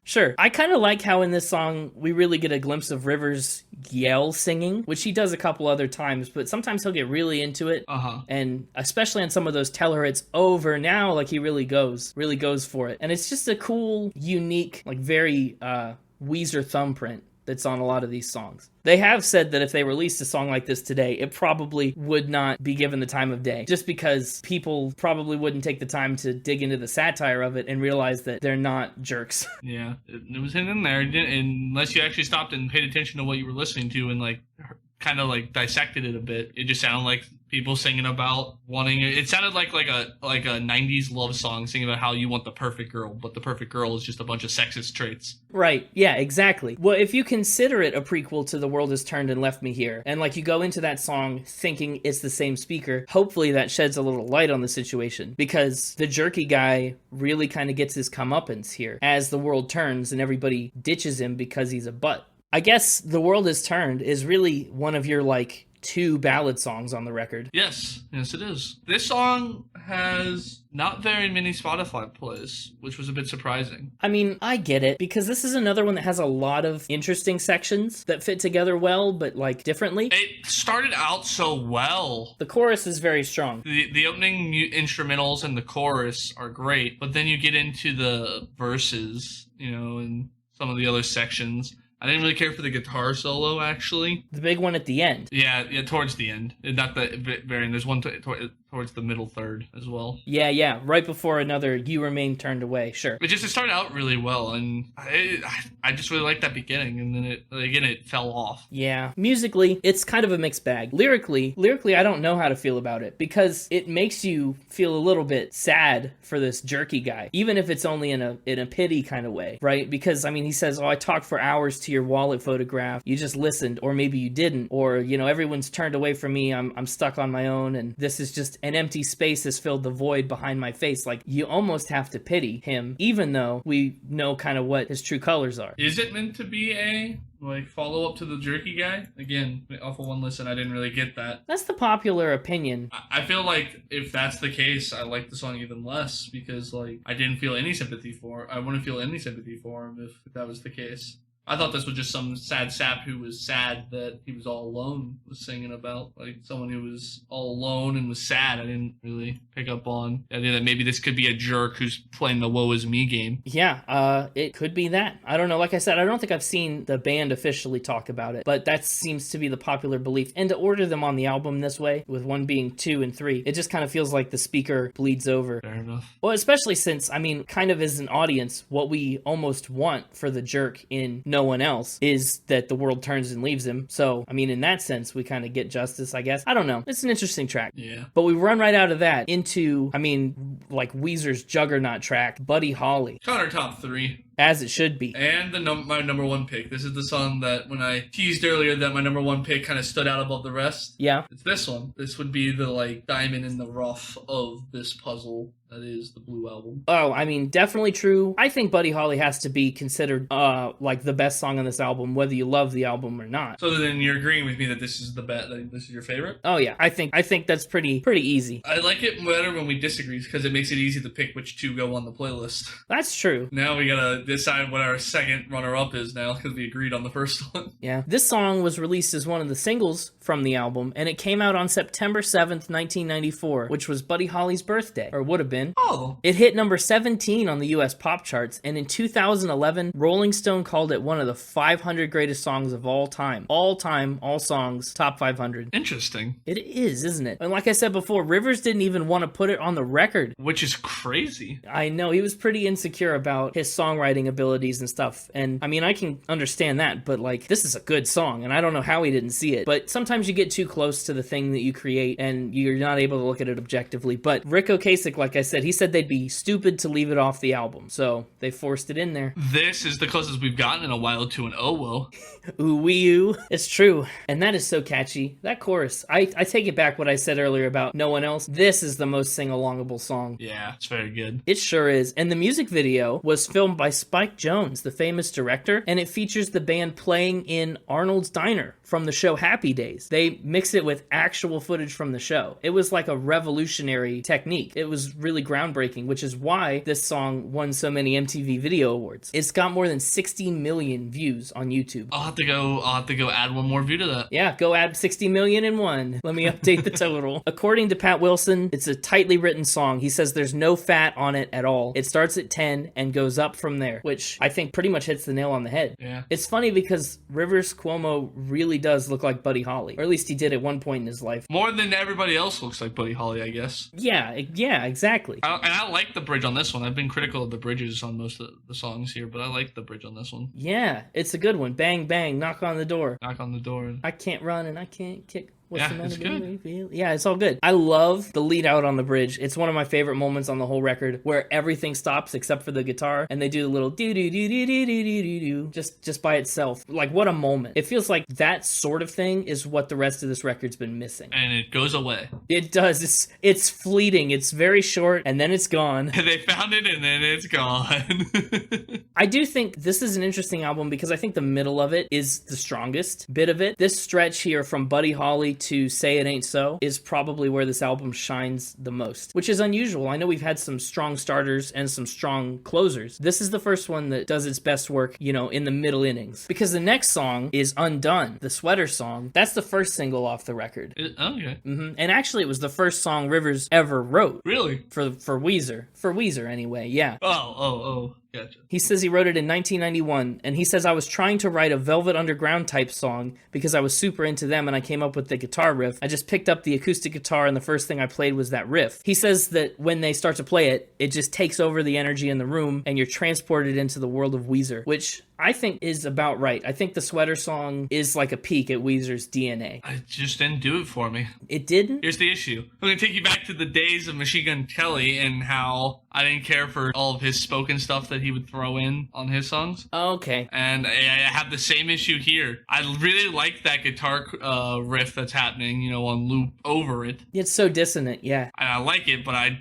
Sure. I kind of like how in this song we really get a glimpse of Rivers yell singing, which he does a couple other times, but sometimes he'll get really into it. And especially on some of those tell her it's over now, like he really goes for it. And it's just a cool, unique, like very Weezer thumbprint that's on a lot of these songs. They have said that if they released a song like this today, it probably would not be given the time of day, just because people probably wouldn't take the time to dig into the satire of it and realize that they're not jerks. Yeah, it was hidden in there, unless you actually stopped and paid attention to what you were listening to and, like, kind of, like, dissected it a bit. It just sounded like people singing about wanting it sounded like a 90s love song singing about how you want the perfect girl, but the perfect girl is just a bunch of sexist traits. Right, yeah, exactly. Well, if you consider it a prequel to The World Has Turned and Left Me Here, and like you go into that song thinking it's the same speaker, hopefully that sheds a little light on the situation, because the jerky guy really kind of gets his comeuppance here as the world turns and everybody ditches him because he's a butt. I guess The World Has Turned is really one of your, like, 2 ballad songs on the record. Yes, it is. This song has not very many Spotify plays, which was a bit surprising. I mean, I get it, because this is another one that has a lot of interesting sections that fit together well, but, like, differently. It started out so well. The chorus is very strong. The opening instrumentals and the chorus are great, but then you get into the verses, and some of the other sections. I didn't really care for the guitar solo, actually. The big one at the end. Yeah, towards the end. Not the very end. There's one towards the middle third as well. Yeah. Right before another "You Remain Turned Away." Sure. It started out really well, and I just really liked that beginning, and then it fell off. Yeah. Musically, it's kind of a mixed bag. Lyrically, I don't know how to feel about it, because it makes you feel a little bit sad for this jerky guy, even if it's only in a pity kind of way, right? Because, I mean, he says, "Oh, I talked for hours to your wallet photograph. You just listened, or maybe you didn't, or, everyone's turned away from me. I'm stuck on my own, and this is just an empty space has filled the void behind my face." Like, you almost have to pity him, even though we know kind of what his true colors are. Is it meant to be a follow up to the jerky guy? Again, off of one listen, I didn't really get that. That's the popular opinion. I feel like if that's the case, I like the song even less, because I didn't feel any sympathy for. I wouldn't feel any sympathy for him if that was the case. I thought this was just some sad sap who was sad that he was all alone was singing about. Like, someone who was all alone and was sad. I didn't really pick up on the idea that maybe this could be a jerk who's playing the woe is me game. Yeah, it could be that. I don't know. Like I said, I don't think I've seen the band officially talk about it, but that seems to be the popular belief. And to order them on the album this way, with one being 2 and 3, it just kind of feels like the speaker bleeds over. Fair enough. Well, especially since, I mean, kind of as an audience, what we almost want for the jerk in No One Else is that the world turns and leaves him. So, I mean, in that sense, we kind of get justice, I guess. I don't know. It's an interesting track. Yeah. But we run right out of that into, I mean, like Weezer's juggernaut track, Buddy Holly. Connor top 3. As it should be. And my number 1 pick. This is the song that, when I teased earlier that my number 1 pick kind of stood out above the rest. Yeah. It's this one. This would be the, diamond in the rough of this puzzle that is the Blue Album. Oh, I mean, definitely true. I think Buddy Holly has to be considered, the best song on this album, whether you love the album or not. So then you're agreeing with me that this is this is your favorite? Oh, yeah. I think that's pretty easy. I like it better when we disagree, because it makes it easy to pick which 2 go on the playlist. That's true. Now we gotta decide what our second runner-up is now, because we agreed on the first one. Yeah. This song was released as one of the singles from the album, and it came out on September 7th, 1994, which was Buddy Holly's birthday, or would have been. Oh. It hit number 17 on the US pop charts, and in 2011, Rolling Stone called it one of the 500 greatest songs of all time. All time, all songs, top 500. Interesting. It is, isn't it? And like I said before, Rivers didn't even want to put it on the record. Which is crazy. I know, he was pretty insecure about his songwriting abilities and stuff, and I mean, I can understand that, but this is a good song, and I don't know how he didn't see it, but sometimes you get too close to the thing that you create, and you're not able to look at it objectively. But Rick Ocasek, like I said, he said they'd be stupid to leave it off the album, so they forced it in there. This is the closest we've gotten in a while to an oh-whoa. Ooh, wee-ooo. It's true, and that is so catchy. That chorus, I take it back what I said earlier about No One Else. This is the most sing-alongable song. Yeah, it's very good. It sure is. And the music video was filmed by Spike Jonze, the famous director, and it features the band playing in Arnold's Diner from the show Happy Days. They mixed it with actual footage from the show. It was like a revolutionary technique. It was really groundbreaking, which is why this song won so many MTV Video Awards. It's got more than 60 million views on YouTube. I'll have to go add one more view to that. Yeah, go add 60 million and one. Let me update the total. According to Pat Wilson, it's a tightly written song. He says there's no fat on it at all. It starts at 10 and goes up from there, which I think pretty much hits the nail on the head. Yeah. It's funny because Rivers Cuomo really does look like Buddy Holly, or at least he did at one point in his life. More than everybody else looks like Buddy Holly, I guess. Yeah, exactly. I like the bridge on this one. I've been critical of the bridges on most of the songs here, but I like the bridge on this one. Yeah, it's a good one. Bang, bang, knock on the door. Knock on the door. I can't run and I can't kick. What's the matter it's good. with me? Yeah, it's all good. I love the lead out on the bridge. It's one of my favorite moments on the whole record, where everything stops except for the guitar, and they do the little do do do do do do do do just by itself. Like, what a moment! It feels like that sort of thing is what the rest of this record's been missing. And it goes away. It does. It's fleeting. It's very short, and then it's gone. They found it, and then it's gone. I do think this is an interesting album because I think the middle of it is the strongest bit of it. This stretch here from Buddy Holly to Say It Ain't So is probably where this album shines the most, which is unusual. I know we've had some strong starters and some strong closers. This is the first one that does its best work, in the middle innings. Because the next song is Undone, the Sweater song. That's the first single off the record. Okay. And actually, it was the first song Rivers ever wrote. Really? For Weezer. For Weezer, anyway, yeah. Oh. Gotcha. He says he wrote it in 1991, and he says, I was trying to write a Velvet Underground type song because I was super into them and I came up with the guitar riff. I just picked up the acoustic guitar and the first thing I played was that riff. He says that when they start to play it, it just takes over the energy in the room and you're transported into the world of Weezer, which I think is about right. I think the Sweater song is like a peek at Weezer's DNA. I just didn't do it for me. It didn't? Here's the issue. I'm going to take you back to the days of Machine Gun Kelly and how I didn't care for all of his spoken stuff that he would throw in on his songs. Okay. And I have the same issue here. I really like that guitar riff that's happening, on loop over it. It's so dissonant, yeah. And I like it, but I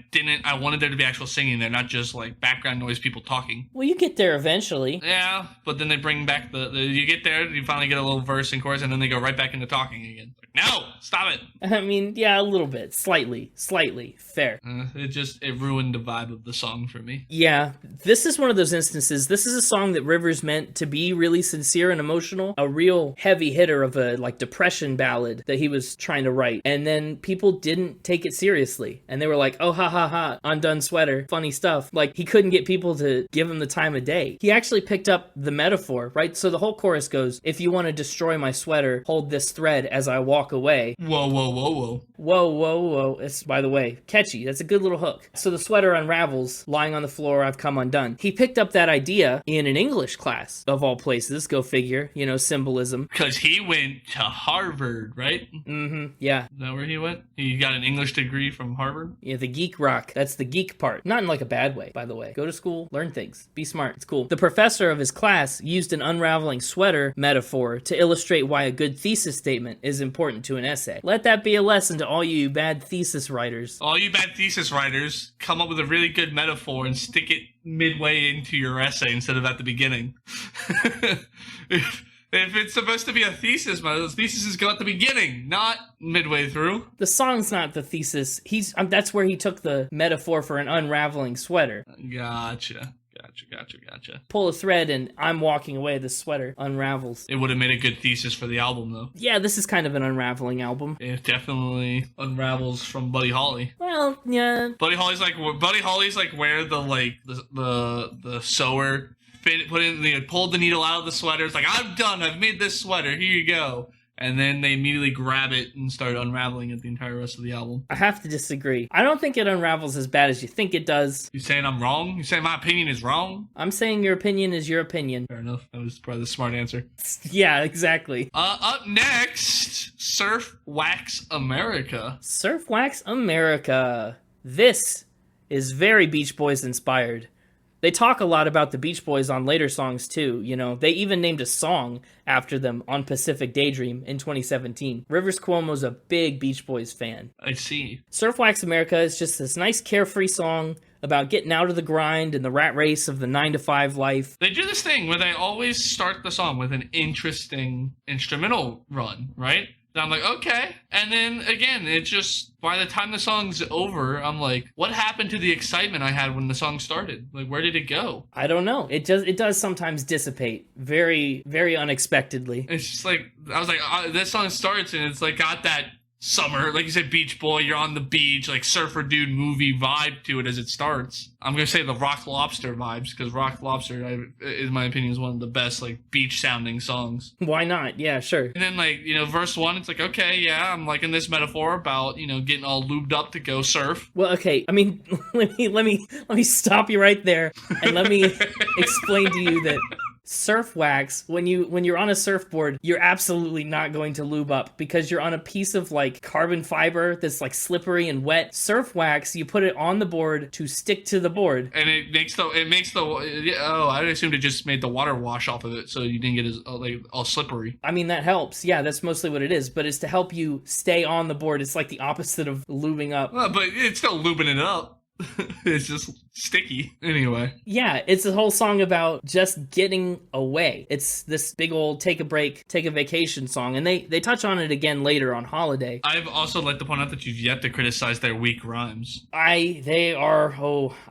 wanted there to be actual singing there, not just like background noise, people talking. Well, you get there eventually. Yeah, but then they bring back you get there, you finally get a little verse and chorus, and then they go right back into talking again. Like, no, stop it. I mean, yeah, a little bit. Slightly. Fair. It ruined the vibe of the song for me. Yeah, this is one of those instances. This is a song that Rivers meant to be really sincere and emotional, a real heavy hitter of a depression ballad that he was trying to write. And then people didn't take it seriously. And they were like, oh, ha, ha, ha, Undone Sweater, funny stuff. Like, he couldn't get people to give him the time of day. He actually picked up the metaphor, right? So the whole chorus goes, if you want to destroy my sweater, hold this thread as I walk away. Whoa. Whoa. It's, by the way, catchy. That's a good little hook. So the sweater unravels, lying on the floor, I've come undone. He picked up that idea in an English class, of all places. Go figure, symbolism. Because he went to Harvard, right? Mm-hmm, yeah. Is that where he went? He got an English degree from Harvard? Yeah, the Geek Rock. That's the geek part. Not in like a bad way, by the way. Go to school, learn things, be smart. It's cool. The professor of his class used an unraveling sweater metaphor to illustrate why a good thesis statement is important to an essay. Let that be a lesson to all you bad thesis writers. All you bad thesis writers, come up with a really good metaphor and stick it midway into your essay instead of at the beginning. If it's supposed to be a thesis, those theses go at the beginning, not midway through. The song's not the thesis. That's where he took the metaphor for an unraveling sweater. Gotcha. Pull a thread and I'm walking away, the sweater unravels. It would have made a good thesis for the album, though. Yeah, this is kind of an unraveling album. It definitely unravels from Buddy Holly. Well, yeah. Buddy Holly's like where the sewer pulled the needle out of the sweater. It's like, I'm done. I've made this sweater. Here you go. And then they immediately grab it and start unraveling it the entire rest of the album. I have to disagree. I don't think it unravels as bad as you think it does. You saying I'm wrong? You saying my opinion is wrong? I'm saying your opinion is your opinion. Fair enough. That was probably the smart answer. Yeah, exactly. Up next, Surf Wax America. Surf Wax America. This is very Beach Boys inspired. They talk a lot about the Beach Boys on later songs, too. They even named a song after them on Pacific Daydream in 2017. Rivers Cuomo's a big Beach Boys fan. I see. Surf Wax America is just this nice carefree song about getting out of the grind and the rat race of the 9-to-5 life. They do this thing where they always start the song with an interesting instrumental run, right? And I'm like, okay. And then again, it just, by the time the song's over, I'm like, what happened to the excitement I had when the song started? Like, where did it go? I don't know. It does sometimes dissipate very, very unexpectedly. It's just like, I was like, this song starts and it's like got that summer, like you said, Beach Boy, you're on the beach, like surfer dude movie vibe to it as it starts. I'm gonna say the Rock Lobster vibes, because Rock Lobster, in my opinion, is one of the best like beach sounding songs. Why not? Yeah, sure. And then verse 1, it's like, okay, yeah, I'm liking this metaphor about getting all lubed up to go surf. Well, okay, I mean, let me stop you right there and let me explain to you that Surf wax, when you're on a surfboard, you're absolutely not going to lube up because you're on a piece of like carbon fiber that's like slippery and wet. Surf wax, you put it on the board to stick to the board. And it makes the I assumed it just made the water wash off of it so you didn't get as all slippery. I mean, that helps. Yeah, that's mostly what it is, but it's to help you stay on the board. It's like the opposite of lubing up. Well, but it's still lubing it up. It's just sticky. Anyway. Yeah, it's a whole song about just getting away. It's this big old take a break, take a vacation song, and they touch on it again later on Holiday. I've also like to point out that you've yet to criticize their weak rhymes. I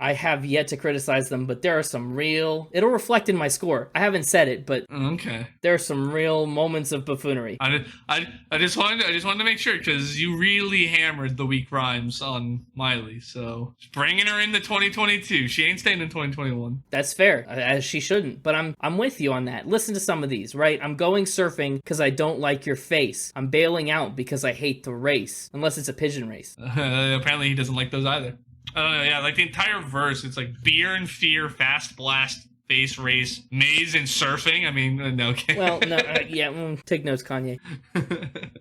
have yet to criticize them, but there are some real... It'll reflect in my score. I haven't said it, but okay. There are some real moments of buffoonery. I just wanted to make sure, because you really hammered the weak rhymes on Miley, so bringing her into 2022. She ain't staying in 2021. That's fair, as she shouldn't. But I'm with you on that. Listen to some of these, right? I'm going surfing because I don't like your face. I'm bailing out because I hate the race. Unless it's a pigeon race. Apparently he doesn't like those either. I don't know, yeah, like the entire verse, it's like beer and fear, fast blast, face race, maze, and surfing. I mean, no. Well, no, take notes, Kanye.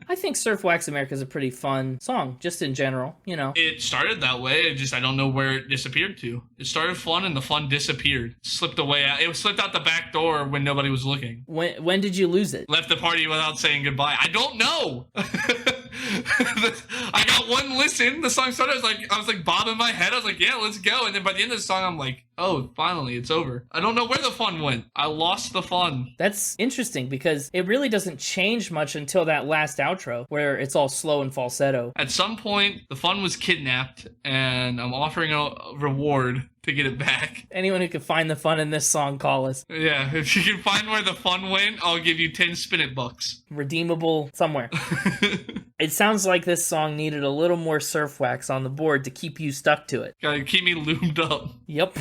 I think Surf Wax America is a pretty fun song, just in general, you know. It started that way, I don't know where it disappeared to. It started fun, and the fun disappeared. Slipped away. It slipped out the back door when nobody was looking. When did you lose it? Left the party without saying goodbye. I don't know! I got one listen. The song started. I was like bobbing my head. I was like, yeah, let's go. And then by the end of the song, I'm like, oh, finally, it's over. I don't know where the fun went. I lost the fun. That's interesting because it really doesn't change much until that last outro where it's all slow and falsetto. At some point, the fun was kidnapped, and I'm offering a reward to get it back. Anyone who can find the fun in this song, call us. Yeah, if you can find where the fun went, I'll give you 10 spin-it bucks. Redeemable somewhere. It sounds like this song needed a little more surf wax on the board to keep you stuck to it. Gotta keep me lubed up. Yep.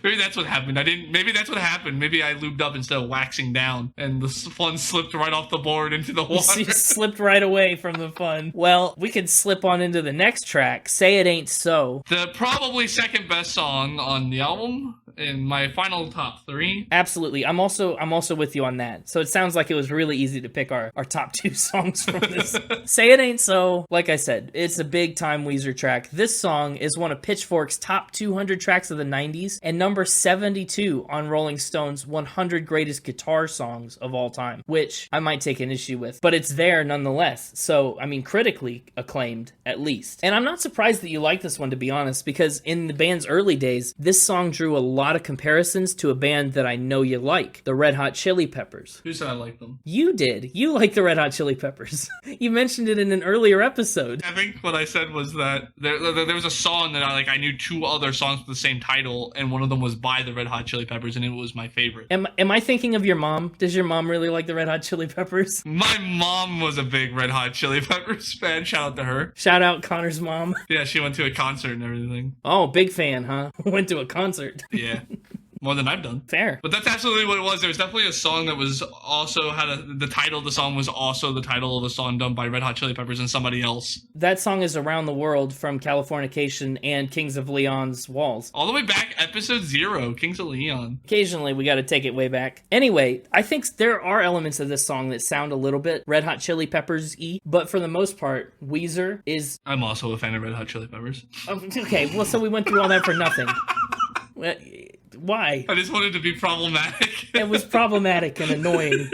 Maybe that's what happened. Maybe that's what happened. Maybe I lubed up instead of waxing down, and the fun slipped right off the board into the water. You slipped right away from the fun. Well, we could slip on into the next track, Say It Ain't So. The probably second best song on the album, in my final top 3. Absolutely. I'm also with you on that. So it sounds like it was really easy to pick our top 2 songs from this. Say It Ain't So, like I said, it's a big time Weezer track. This song is one of Pitchfork's top 200 tracks of the 90s and number 72 on Rolling Stone's 100 greatest guitar songs of all time, which I might take an issue with, but it's there nonetheless. So, I mean, critically acclaimed, at least. And I'm not surprised that you like this one, to be honest, because in the band's early days, this song drew a lot of comparisons to a band that I know you like, the Red Hot Chili Peppers. Who said I like them? You did. You like the Red Hot Chili Peppers. You mentioned it in an earlier episode. I think what I said was that there was a song that I knew 2 other songs with the same title, and one of them was by the Red Hot Chili Peppers, and it was my favorite. Am I thinking of your mom? Does your mom really like the Red Hot Chili Peppers? My mom was a big Red Hot Chili Peppers fan. Shout out to her. Shout out Connor's mom. Yeah, she went to a concert and everything. Oh, big fan, huh? Went to a concert. Yeah. More than I've done. Fair. But that's absolutely what it was. There was definitely a song that was also the title of the song was also the title of a song done by Red Hot Chili Peppers and somebody else. That song is Around the World from Californication and Kings of Leon's Walls. All the way back, episode 0, Kings of Leon. Occasionally, we gotta take it way back. Anyway, I think there are elements of this song that sound a little bit Red Hot Chili Peppers-y, but for the most part, Weezer is... I'm also a fan of Red Hot Chili Peppers. Okay, well, so we went through all that for nothing. Why? I just wanted to be problematic. It was problematic and annoying.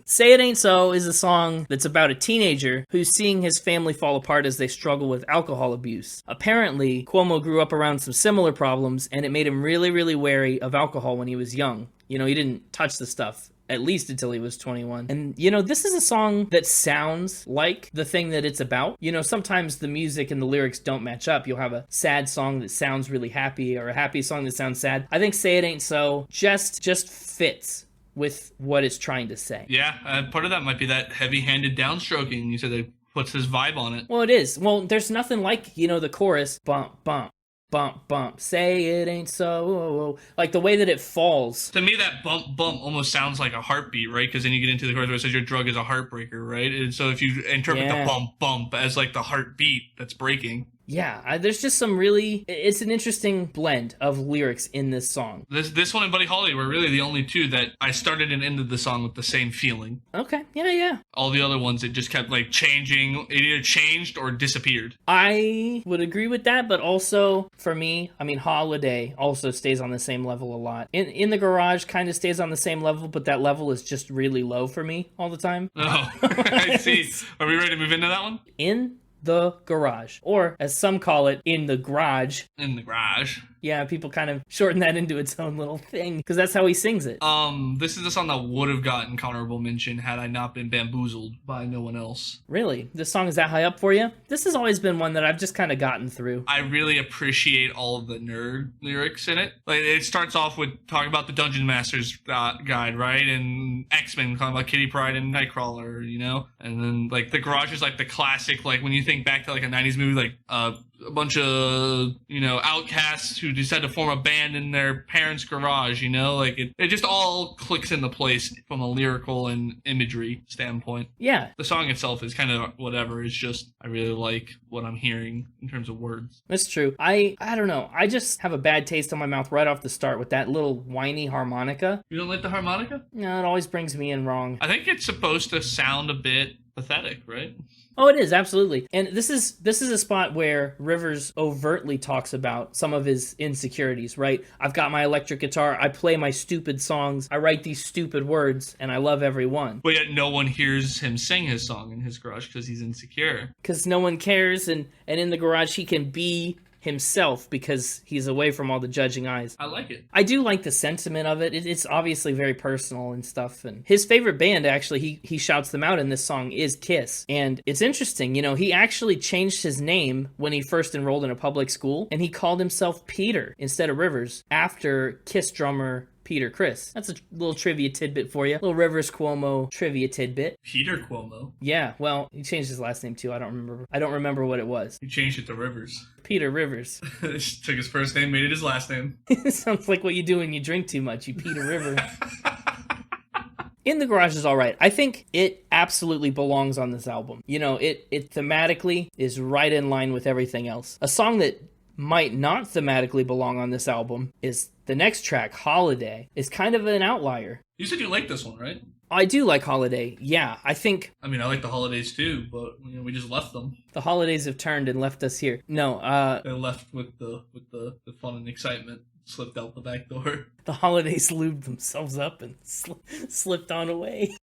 Say It Ain't So is a song that's about a teenager who's seeing his family fall apart as they struggle with alcohol abuse. Apparently, Cuomo grew up around some similar problems, and it made him really, really wary of alcohol when he was young. You know, he didn't touch the stuff, at least until he was 21. And, you know, this is a song that sounds like the thing that it's about. You know, sometimes the music and the lyrics don't match up. You'll have a sad song that sounds really happy or a happy song that sounds sad. I think Say It Ain't So just fits with what it's trying to say. Yeah, part of that might be that heavy-handed downstroking. You said it puts his vibe on it. Well, it is. Well, there's nothing like, you know, the chorus, bump, bump. Bump, bump, say it ain't so. Like the way that it falls. To me, that bump, bump almost sounds like a heartbeat, right? Because then you get into the chorus where it says your drug is a heartbreaker, right? And so if you interpret the bump, bump as like the heartbeat that's breaking. Yeah, there's just some really, it's an interesting blend of lyrics in this song. This one and Buddy Holly were really the only two that I started and ended the song with the same feeling. Okay, yeah. All the other ones, it just kept like changing. It either changed or disappeared. I would agree with that, but also for me, I mean, Holiday also stays on the same level a lot. In the Garage kind of stays on the same level, but that level is just really low for me all the time. Oh, I see. Are we ready to move into that one? In the Garage, or as some call it, in the garage. In the garage. Yeah, people kind of shorten that into its own little thing because that's how he sings it. This is a song that would have gotten honorable mention had I not been bamboozled by no one else. Really? This song is that high up for you? This has always been one that I've just kind of gotten through. I really appreciate all of the nerd lyrics in it. Like, it starts off with talking about the Dungeon Master's guide, right? And X-Men talking about Kitty Pryde and Nightcrawler, you know? And then, like, the Garage is like the classic, like, when you think back to like a 90s movie, like, a bunch of, you know, outcasts who decide to form a band in their parents' garage, you know? Like, it just all clicks into place from a lyrical and imagery standpoint. Yeah. The song itself is kind of whatever. It's just, I really like what I'm hearing in terms of words. That's true. I don't know. I just have a bad taste in my mouth right off the start with that little whiny harmonica. You don't like the harmonica? No, it always brings me in wrong. I think it's supposed to sound a bit pathetic, right? Oh, it is, absolutely. And this is a spot where Rivers overtly talks about some of his insecurities, right? I've got my electric guitar, I play my stupid songs, I write these stupid words, and I love every one. But yet no one hears him sing his song in his garage because he's insecure. Because no one cares, and in the garage he can be himself because he's away from all the judging eyes. I like it. I do like the sentiment of it. It's obviously very personal and stuff. And his favorite band, actually, he shouts them out in this song, is Kiss. And it's interesting, you know, he actually changed his name when he first enrolled in a public school, and he called himself Peter instead of Rivers after Kiss drummer Peter Criss. That's a little trivia tidbit for you. A little Rivers Cuomo trivia tidbit. Peter Cuomo? Yeah, well, he changed his last name too. I don't remember what it was. He changed it to Rivers. Peter Rivers. Took his first name, made it his last name. Sounds like what you do when you drink too much, you Peter River. In the Garage is all right. I think it absolutely belongs on this album. You know, it thematically is right in line with everything else. A song that might not thematically belong on this album is the next track, Holiday. Is kind of an outlier. You said you liked this one, right? I do like Holiday. Yeah, I think... I mean, I like the holidays too, but you know, we just left them. The holidays have turned and left us here. No, They left with the fun and excitement. Slipped out the back door. The holidays lubed themselves up and slipped on away.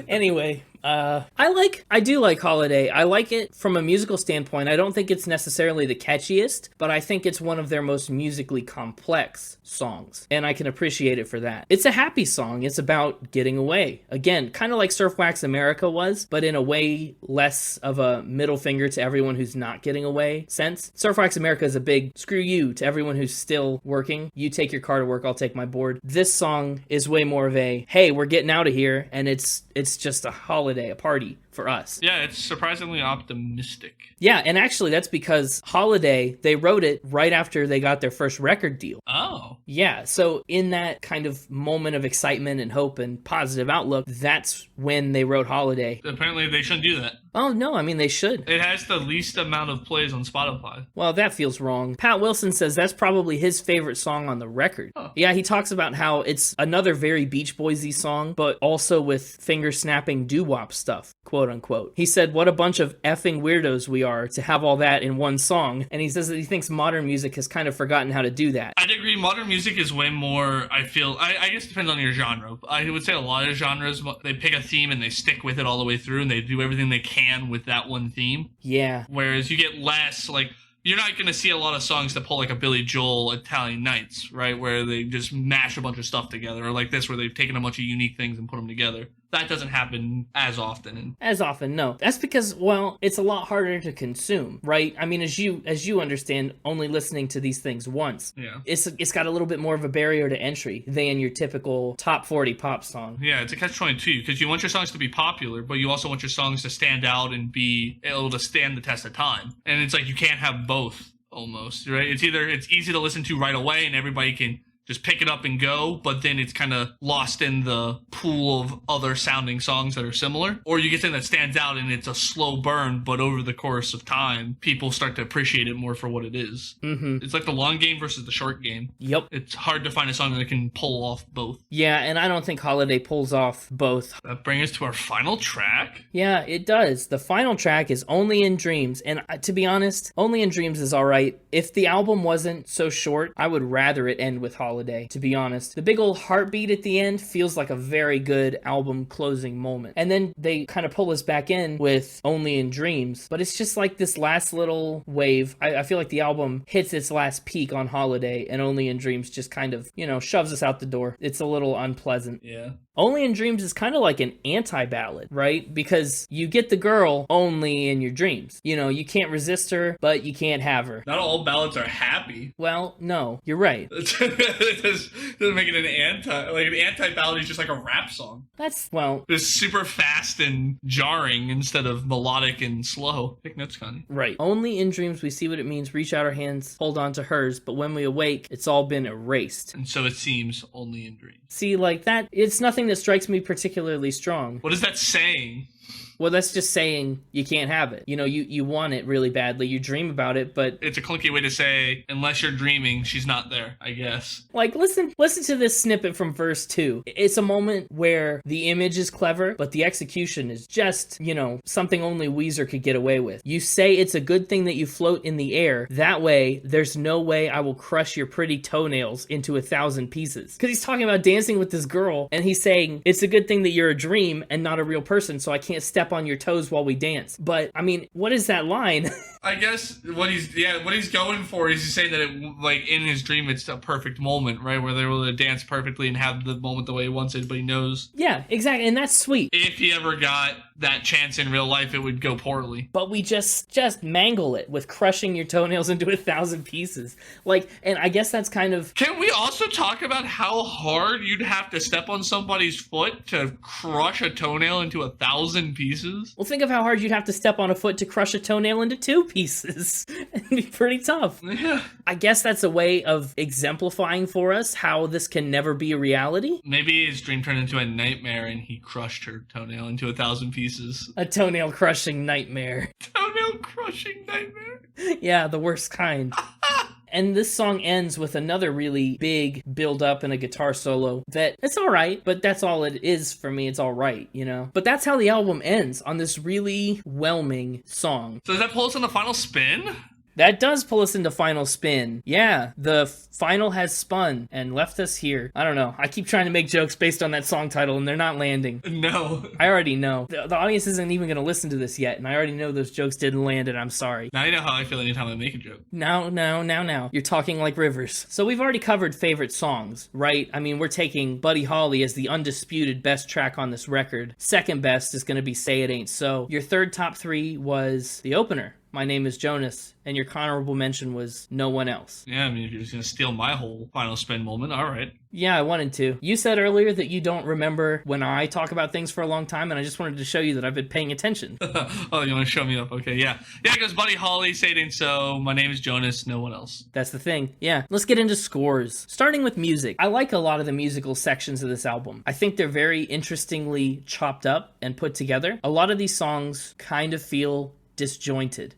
Anyway, I do like Holiday. I like it from a musical standpoint. I don't think it's necessarily the catchiest, but I think it's one of their most musically complex songs, and I can appreciate it for that. It's a happy song. It's about getting away. Again, kind of like Surf Wax America was, but in a way less of a middle finger to everyone who's not getting away sense. Surf Wax America is a big screw you to everyone who's still working. You take your car to work, I'll take my board. This song is way more of a, hey, we're getting out of here, and it's just a holiday, a party for us. Yeah, it's surprisingly optimistic. Yeah, and actually that's because Holiday, they wrote it right after they got their first record deal. Oh. Yeah, so in that kind of moment of excitement and hope and positive outlook, that's when they wrote Holiday. Apparently they shouldn't do that. Oh, no, I mean, they should. It has the least amount of plays on Spotify. Well, that feels wrong. Pat Wilson says that's probably his favorite song on the record. Huh. Yeah, he talks about how it's another very Beach Boys-y song, but also with finger-snapping doo-wop stuff, quote-unquote. He said, what a bunch of effing weirdos we are to have all that in one song, and he says that he thinks modern music has kind of forgotten how to do that. I'd agree. Modern music is way more, I feel, I guess it depends on your genre. I would say a lot of genres, they pick a theme and they stick with it all the way through, and they do everything they can with that one theme. Yeah. Whereas you get less, like, you're not going to see a lot of songs that pull like a Billy Joel Italian Nights, right? Where they just mash a bunch of stuff together, or like this, where they've taken a bunch of unique things and put them together. That doesn't happen as often. As often, no. That's because, well, it's a lot harder to consume, right? I mean, as you understand, only listening to these things once. Yeah. It's got a little bit more of a barrier to entry than your typical top 40 pop song. Yeah, it's a catch-22 because you want your songs to be popular, but you also want your songs to stand out and be able to stand the test of time. And it's like you can't have both, almost, right? It's either it's easy to listen to right away and everybody can just pick it up and go, but then it's kind of lost in the pool of other sounding songs that are similar. Or you get something that stands out and it's a slow burn, but over the course of time, people start to appreciate it more for what it is. Mm-hmm. It's like the long game versus the short game. Yep. It's hard to find a song that can pull off both. Yeah, and I don't think Holiday pulls off both. That brings us to our final track. Yeah, it does. The final track is Only in Dreams, and to be honest, Only in Dreams is alright. If the album wasn't so short, I would rather it end with Holiday, to be honest. The big old heartbeat at the end feels like a very good album closing moment. And then they kind of pull us back in with Only in Dreams, but it's just like this last little wave. I feel like the album hits its last peak on Holiday, and Only in Dreams just kind of, shoves us out the door. It's a little unpleasant. Yeah. Only in Dreams is kind of like an anti-ballad, right? Because you get the girl only in your dreams. You can't resist her, but you can't have her. Not all ballads are happy. Well, no, you're right. It doesn't make it an anti-ballad is just like a rap song. It's super fast and jarring instead of melodic and slow. Take notes, Connie. Right. Only in dreams we see what it means, reach out our hands, hold on to hers, but when we awake, it's all been erased. And so it seems only in dreams. See, like that, it's nothing that strikes me particularly strong. What is that saying? Well, that's just saying you can't have it. You want it really badly. You dream about it, but... It's a clunky way to say, unless you're dreaming, she's not there, I guess. Like, listen to this snippet from verse 2. It's a moment where the image is clever, but the execution is just, something only Weezer could get away with. You say it's a good thing that you float in the air. That way, there's no way I will crush your pretty toenails into 1,000 pieces. Because he's talking about dancing with this girl, and he's saying, it's a good thing that you're a dream and not a real person, so I can't step on your toes while we dance. But I mean, what is that line? I guess what he's going for is he's saying that in his dream it's a perfect moment, right, where they're able to dance perfectly and have the moment the way he wants it, but he knows. Yeah, exactly, and that's sweet. If he ever got that chance in real life, it would go poorly. But we just mangle it with crushing your toenails into 1,000 pieces. And I guess that's kind of... Can we also talk about how hard you'd have to step on somebody's foot to crush a toenail into 1,000 pieces? Well, think of how hard you'd have to step on a foot to crush a toenail into 2 pieces. It'd be pretty tough. Yeah. I guess that's a way of exemplifying for us how this can never be a reality. Maybe his dream turned into a nightmare and he crushed her toenail into 1,000 pieces. A toenail crushing nightmare. Toenail crushing nightmare? Yeah, the worst kind. And this song ends with another really big build-up and a guitar solo that it's all right, but that's all it is for me. It's all right, But that's how the album ends, on this really whelming song. So does that pull us on the final spin? That does pull us into final spin. Yeah, the final has spun and left us here. I don't know. I keep trying to make jokes based on that song title, and they're not landing. No. I already know. The audience isn't even going to listen to this yet, and I already know those jokes didn't land, and I'm sorry. Now you know how I feel anytime I make a joke. Now. You're talking like Rivers. So we've already covered favorite songs, right? I mean, we're taking Buddy Holly as the undisputed best track on this record. Second best is going to be Say It Ain't So. Your third top 3 was the opener, My Name Is Jonas, and your honorable mention was No One Else. Yeah, I mean, if you're just going to steal my whole final spin moment, all right. Yeah, I wanted to. You said earlier that you don't remember when I talk about things for a long time, and I just wanted to show you that I've been paying attention. Oh, you want to show me up? Okay, yeah. Yeah, it goes Buddy Holly, Say It Ain't So, My Name Is Jonas, No One Else. That's the thing. Yeah. Let's get into scores. Starting with music. I like a lot of the musical sections of this album. I think they're very interestingly chopped up and put together. A lot of these songs kind of feel disjointed.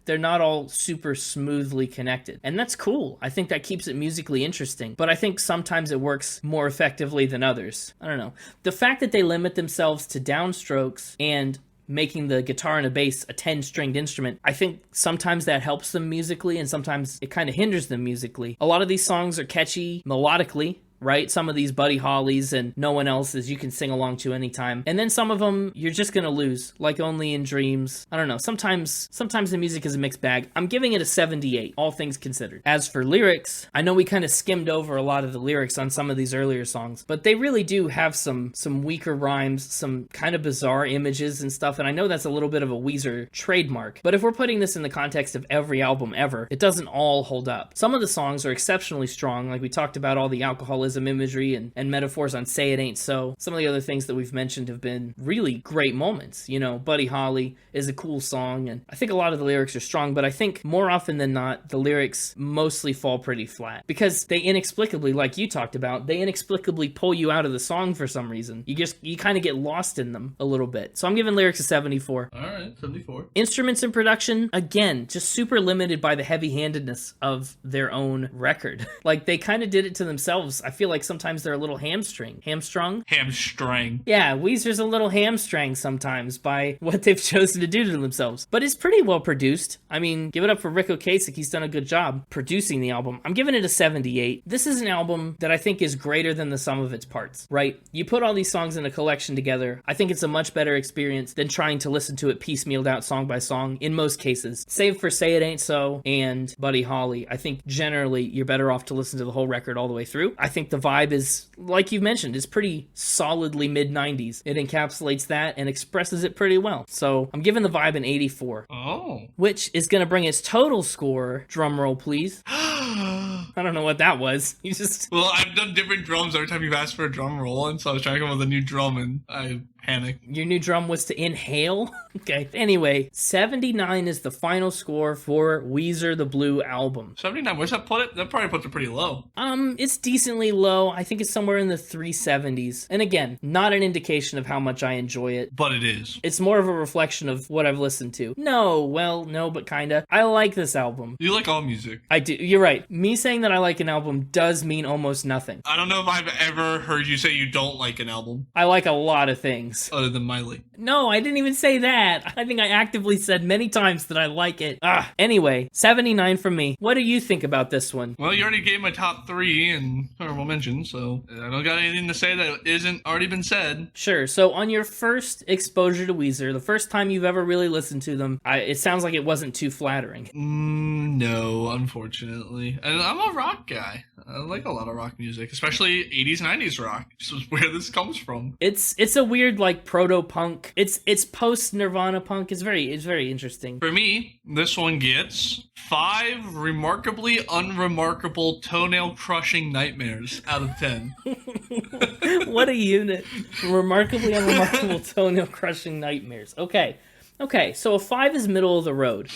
They're not all super smoothly connected. And that's cool. I think that keeps it musically interesting. But I think sometimes it works more effectively than others. I don't know. The fact that they limit themselves to downstrokes and making the guitar and a bass a 10-stringed instrument, I think sometimes that helps them musically and sometimes it kind of hinders them musically. A lot of these songs are catchy melodically, right? Some of these Buddy Hollies and No One Else's you can sing along to anytime. And then some of them you're just gonna lose, like Only in Dreams. I don't know. Sometimes the music is a mixed bag. I'm giving it a 78, all things considered. As for lyrics, I know we kind of skimmed over a lot of the lyrics on some of these earlier songs, but they really do have some weaker rhymes, some kind of bizarre images and stuff, and I know that's a little bit of a Weezer trademark, but if we're putting this in the context of every album ever, it doesn't all hold up. Some of the songs are exceptionally strong, like we talked about all the alcoholism symbolism, imagery, and metaphors on Say It Ain't So. Some of the other things that we've mentioned have been really great moments. You know, Buddy Holly is a cool song, and I think a lot of the lyrics are strong, but I think more often than not, the lyrics mostly fall pretty flat because they inexplicably, like you talked about, they inexplicably pull you out of the song for some reason. You kind of get lost in them a little bit. So I'm giving lyrics a 74. All right, 74. Instruments and production, again, just super limited by the heavy-handedness of their own record. Like, they kind of did it to themselves. I feel like sometimes they're a little hamstrung. Yeah, Weezer's a little hamstrung sometimes by what they've chosen to do to themselves. But it's pretty well produced. I mean, give it up for Rick Ocasek. He's done a good job producing the album. I'm giving it a 78. This is an album that I think is greater than the sum of its parts, right? You put all these songs in a collection together, I think it's a much better experience than trying to listen to it piecemealed out song by song in most cases. Save for Say It Ain't So and Buddy Holly, I think generally you're better off to listen to the whole record all the way through. I think the vibe is, like you've mentioned, is pretty solidly mid-90s. It encapsulates that and expresses it pretty well. So I'm giving the vibe an 84. Oh. Which is going to bring its total score, drum roll please. I don't know what that was. You just... Well, I've done different drums every time you've asked for a drum roll, and so I was trying to come up with a new drum, and I panicked. Your new drum was to inhale? Okay. Anyway, 79 is the final score for Weezer the Blue Album. 79, where's that put it? That probably puts it pretty low. It's decently low. I think it's somewhere in the 370s. And again, not an indication of how much I enjoy it. But it is. It's more of a reflection of what I've listened to. No, but kinda. I like this album. You like all music. I do. You're right. Me saying that I like an album does mean almost nothing. I don't know if I've ever heard you say you don't like an album. I like a lot of things. Other than Miley. No, I didn't even say that. I think I actively said many times that I like it. Anyway, 79 from me. What do you think about this one? Well, you already gave my top 3 and honorable mention, so I don't got anything to say that isn't already been said. Sure. So on your first exposure to Weezer, the first time you've ever really listened to them, it sounds like it wasn't too flattering. No, unfortunately. And I'm a rock guy. I like a lot of rock music, especially 80s, 90s rock. This is where this comes from. It's a weird, like, proto-punk. It's post-Nirvana punk. It's very interesting. For me, this one gets 5 remarkably unremarkable toenail-crushing nightmares out of 10. What a unit. Remarkably unremarkable toenail-crushing nightmares. Okay, so a 5 is middle of the road.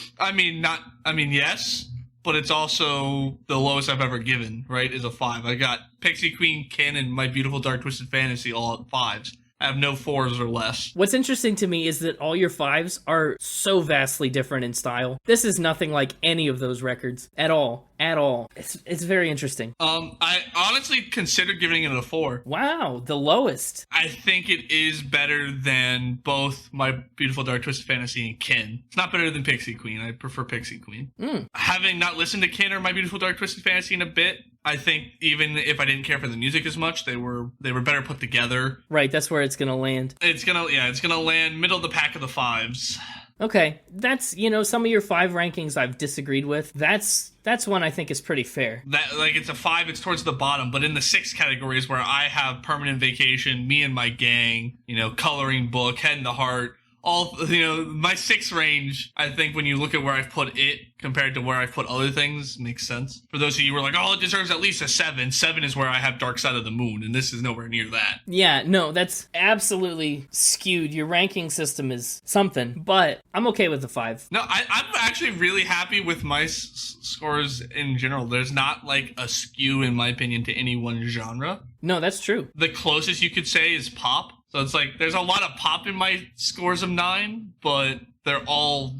Yes, but it's also the lowest I've ever given, right, is a 5. I got Pixie Queen, Ken, and My Beautiful Dark Twisted Fantasy all at 5s. I have no 4s or less. What's interesting to me is that all your 5s are so vastly different in style. This is nothing like any of those records at all. It's very interesting. I honestly considered giving it a 4. Wow, the lowest. I think it is better than both My Beautiful Dark Twisted Fantasy and Ken. It's not better than Pixie Queen. I prefer Pixie Queen. Having not listened to Ken or My Beautiful Dark Twisted Fantasy in a bit, I think even if I didn't care for the music as much, they were better put together. Right, that's where it's gonna land. It's gonna land middle of the pack of the 5s. Okay, that's, some of your 5 rankings I've disagreed with. That's one I think is pretty fair. That, like, it's a 5, it's towards the bottom, but in the 6 categories where I have Permanent Vacation, Me and My Gang, Coloring Book, Head in the Heart, all, my 6 range, I think when you look at where I've put it compared to where I've put other things, makes sense. For those of you who are like, oh, it deserves at least a 7. 7 is where I have Dark Side of the Moon, and this is nowhere near that. Yeah, no, that's absolutely skewed. Your ranking system is something, but I'm okay with the 5. No, I'm actually really happy with my scores in general. There's not, like, a skew, in my opinion, to any one genre. No, that's true. The closest you could say is pop. So it's like, there's a lot of pop in my scores of 9, but they're all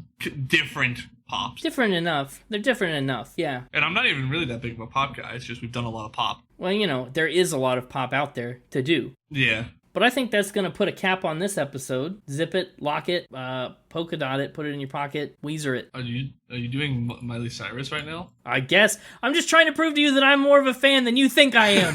different pops. Different enough. They're different enough, yeah. And I'm not even really that big of a pop guy. It's just we've done a lot of pop. Well, there is a lot of pop out there to do. Yeah. But I think that's going to put a cap on this episode. Zip it, lock it, polka dot it, put it in your pocket, Weezer it. Are you doing Miley Cyrus right now? I guess. I'm just trying to prove to you that I'm more of a fan than you think I am.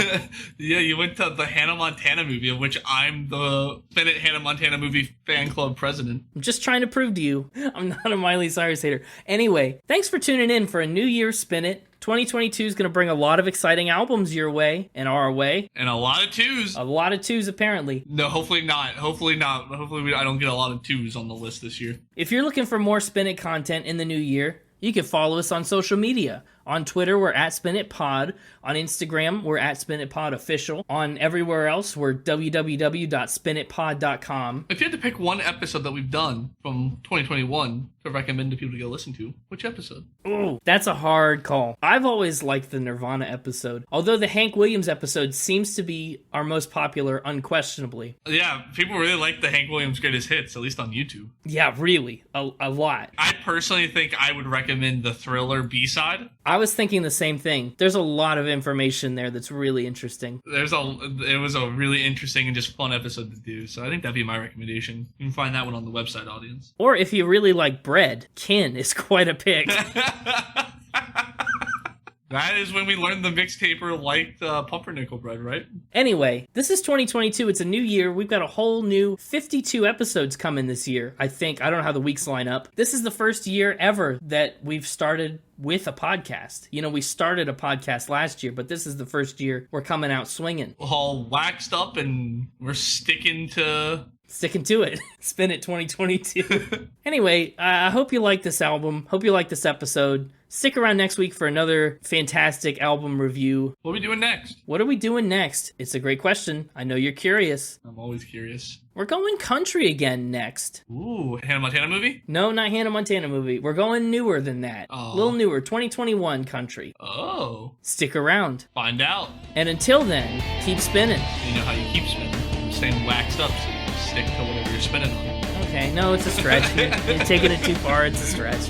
Yeah, you went to the Hannah Montana movie, of which I'm the Spin It Hannah Montana movie fan club president. I'm just trying to prove to you I'm not a Miley Cyrus hater. Anyway, thanks for tuning in for a New Year's Spin It. 2022 is going to bring a lot of exciting albums your way and our way. And a lot of 2s. A lot of 2s, apparently. No, hopefully not. Hopefully I don't get a lot of 2s on the list this year. If you're looking for more Spin It content in the new year, you can follow us on social media. On Twitter, we're at SpinItPod. On Instagram, we're at SpinItPodOfficial. On everywhere else, we're www.spinitpod.com. If you had to pick one episode that we've done from 2021 to recommend to people to go listen to, which episode? Ooh, that's a hard call. I've always liked the Nirvana episode, although the Hank Williams episode seems to be our most popular, unquestionably. Yeah, people really like the Hank Williams Greatest Hits, at least on YouTube. Yeah, really, a lot. I personally think I would recommend the Thriller B-side. I was thinking the same thing. There's a lot of information there that's really interesting. It was a really interesting and just fun episode to do, so I think that'd be my recommendation. You can find that one on the website, audience. Or if you really like bread, Kin is quite a pick. That is when we learned the mixtaper liked pumpernickel bread, right? Anyway, this is 2022. It's a new year. We've got a whole new 52 episodes coming this year, I think. I don't know how the weeks line up. This is the first year ever that we've started with a podcast. You know, we started a podcast last year, but this is the first year we're coming out swinging. All waxed up and we're sticking to it. Spin it 2022. Anyway, I hope you like this album. Hope you like this episode. Stick around next week for another fantastic album review. What are we doing next? What are we doing next? It's a great question. I know you're curious. I'm always curious. We're going country again next. Ooh, Hannah Montana movie? No, not Hannah Montana movie. We're going newer than that. A little newer, 2021 country. Oh. Stick around. Find out. And until then, keep spinning. You know how you keep spinning. You're staying waxed up, so you stick to whatever you're spinning on. Okay, no, it's a stretch. You're taking it too far. It's a stretch.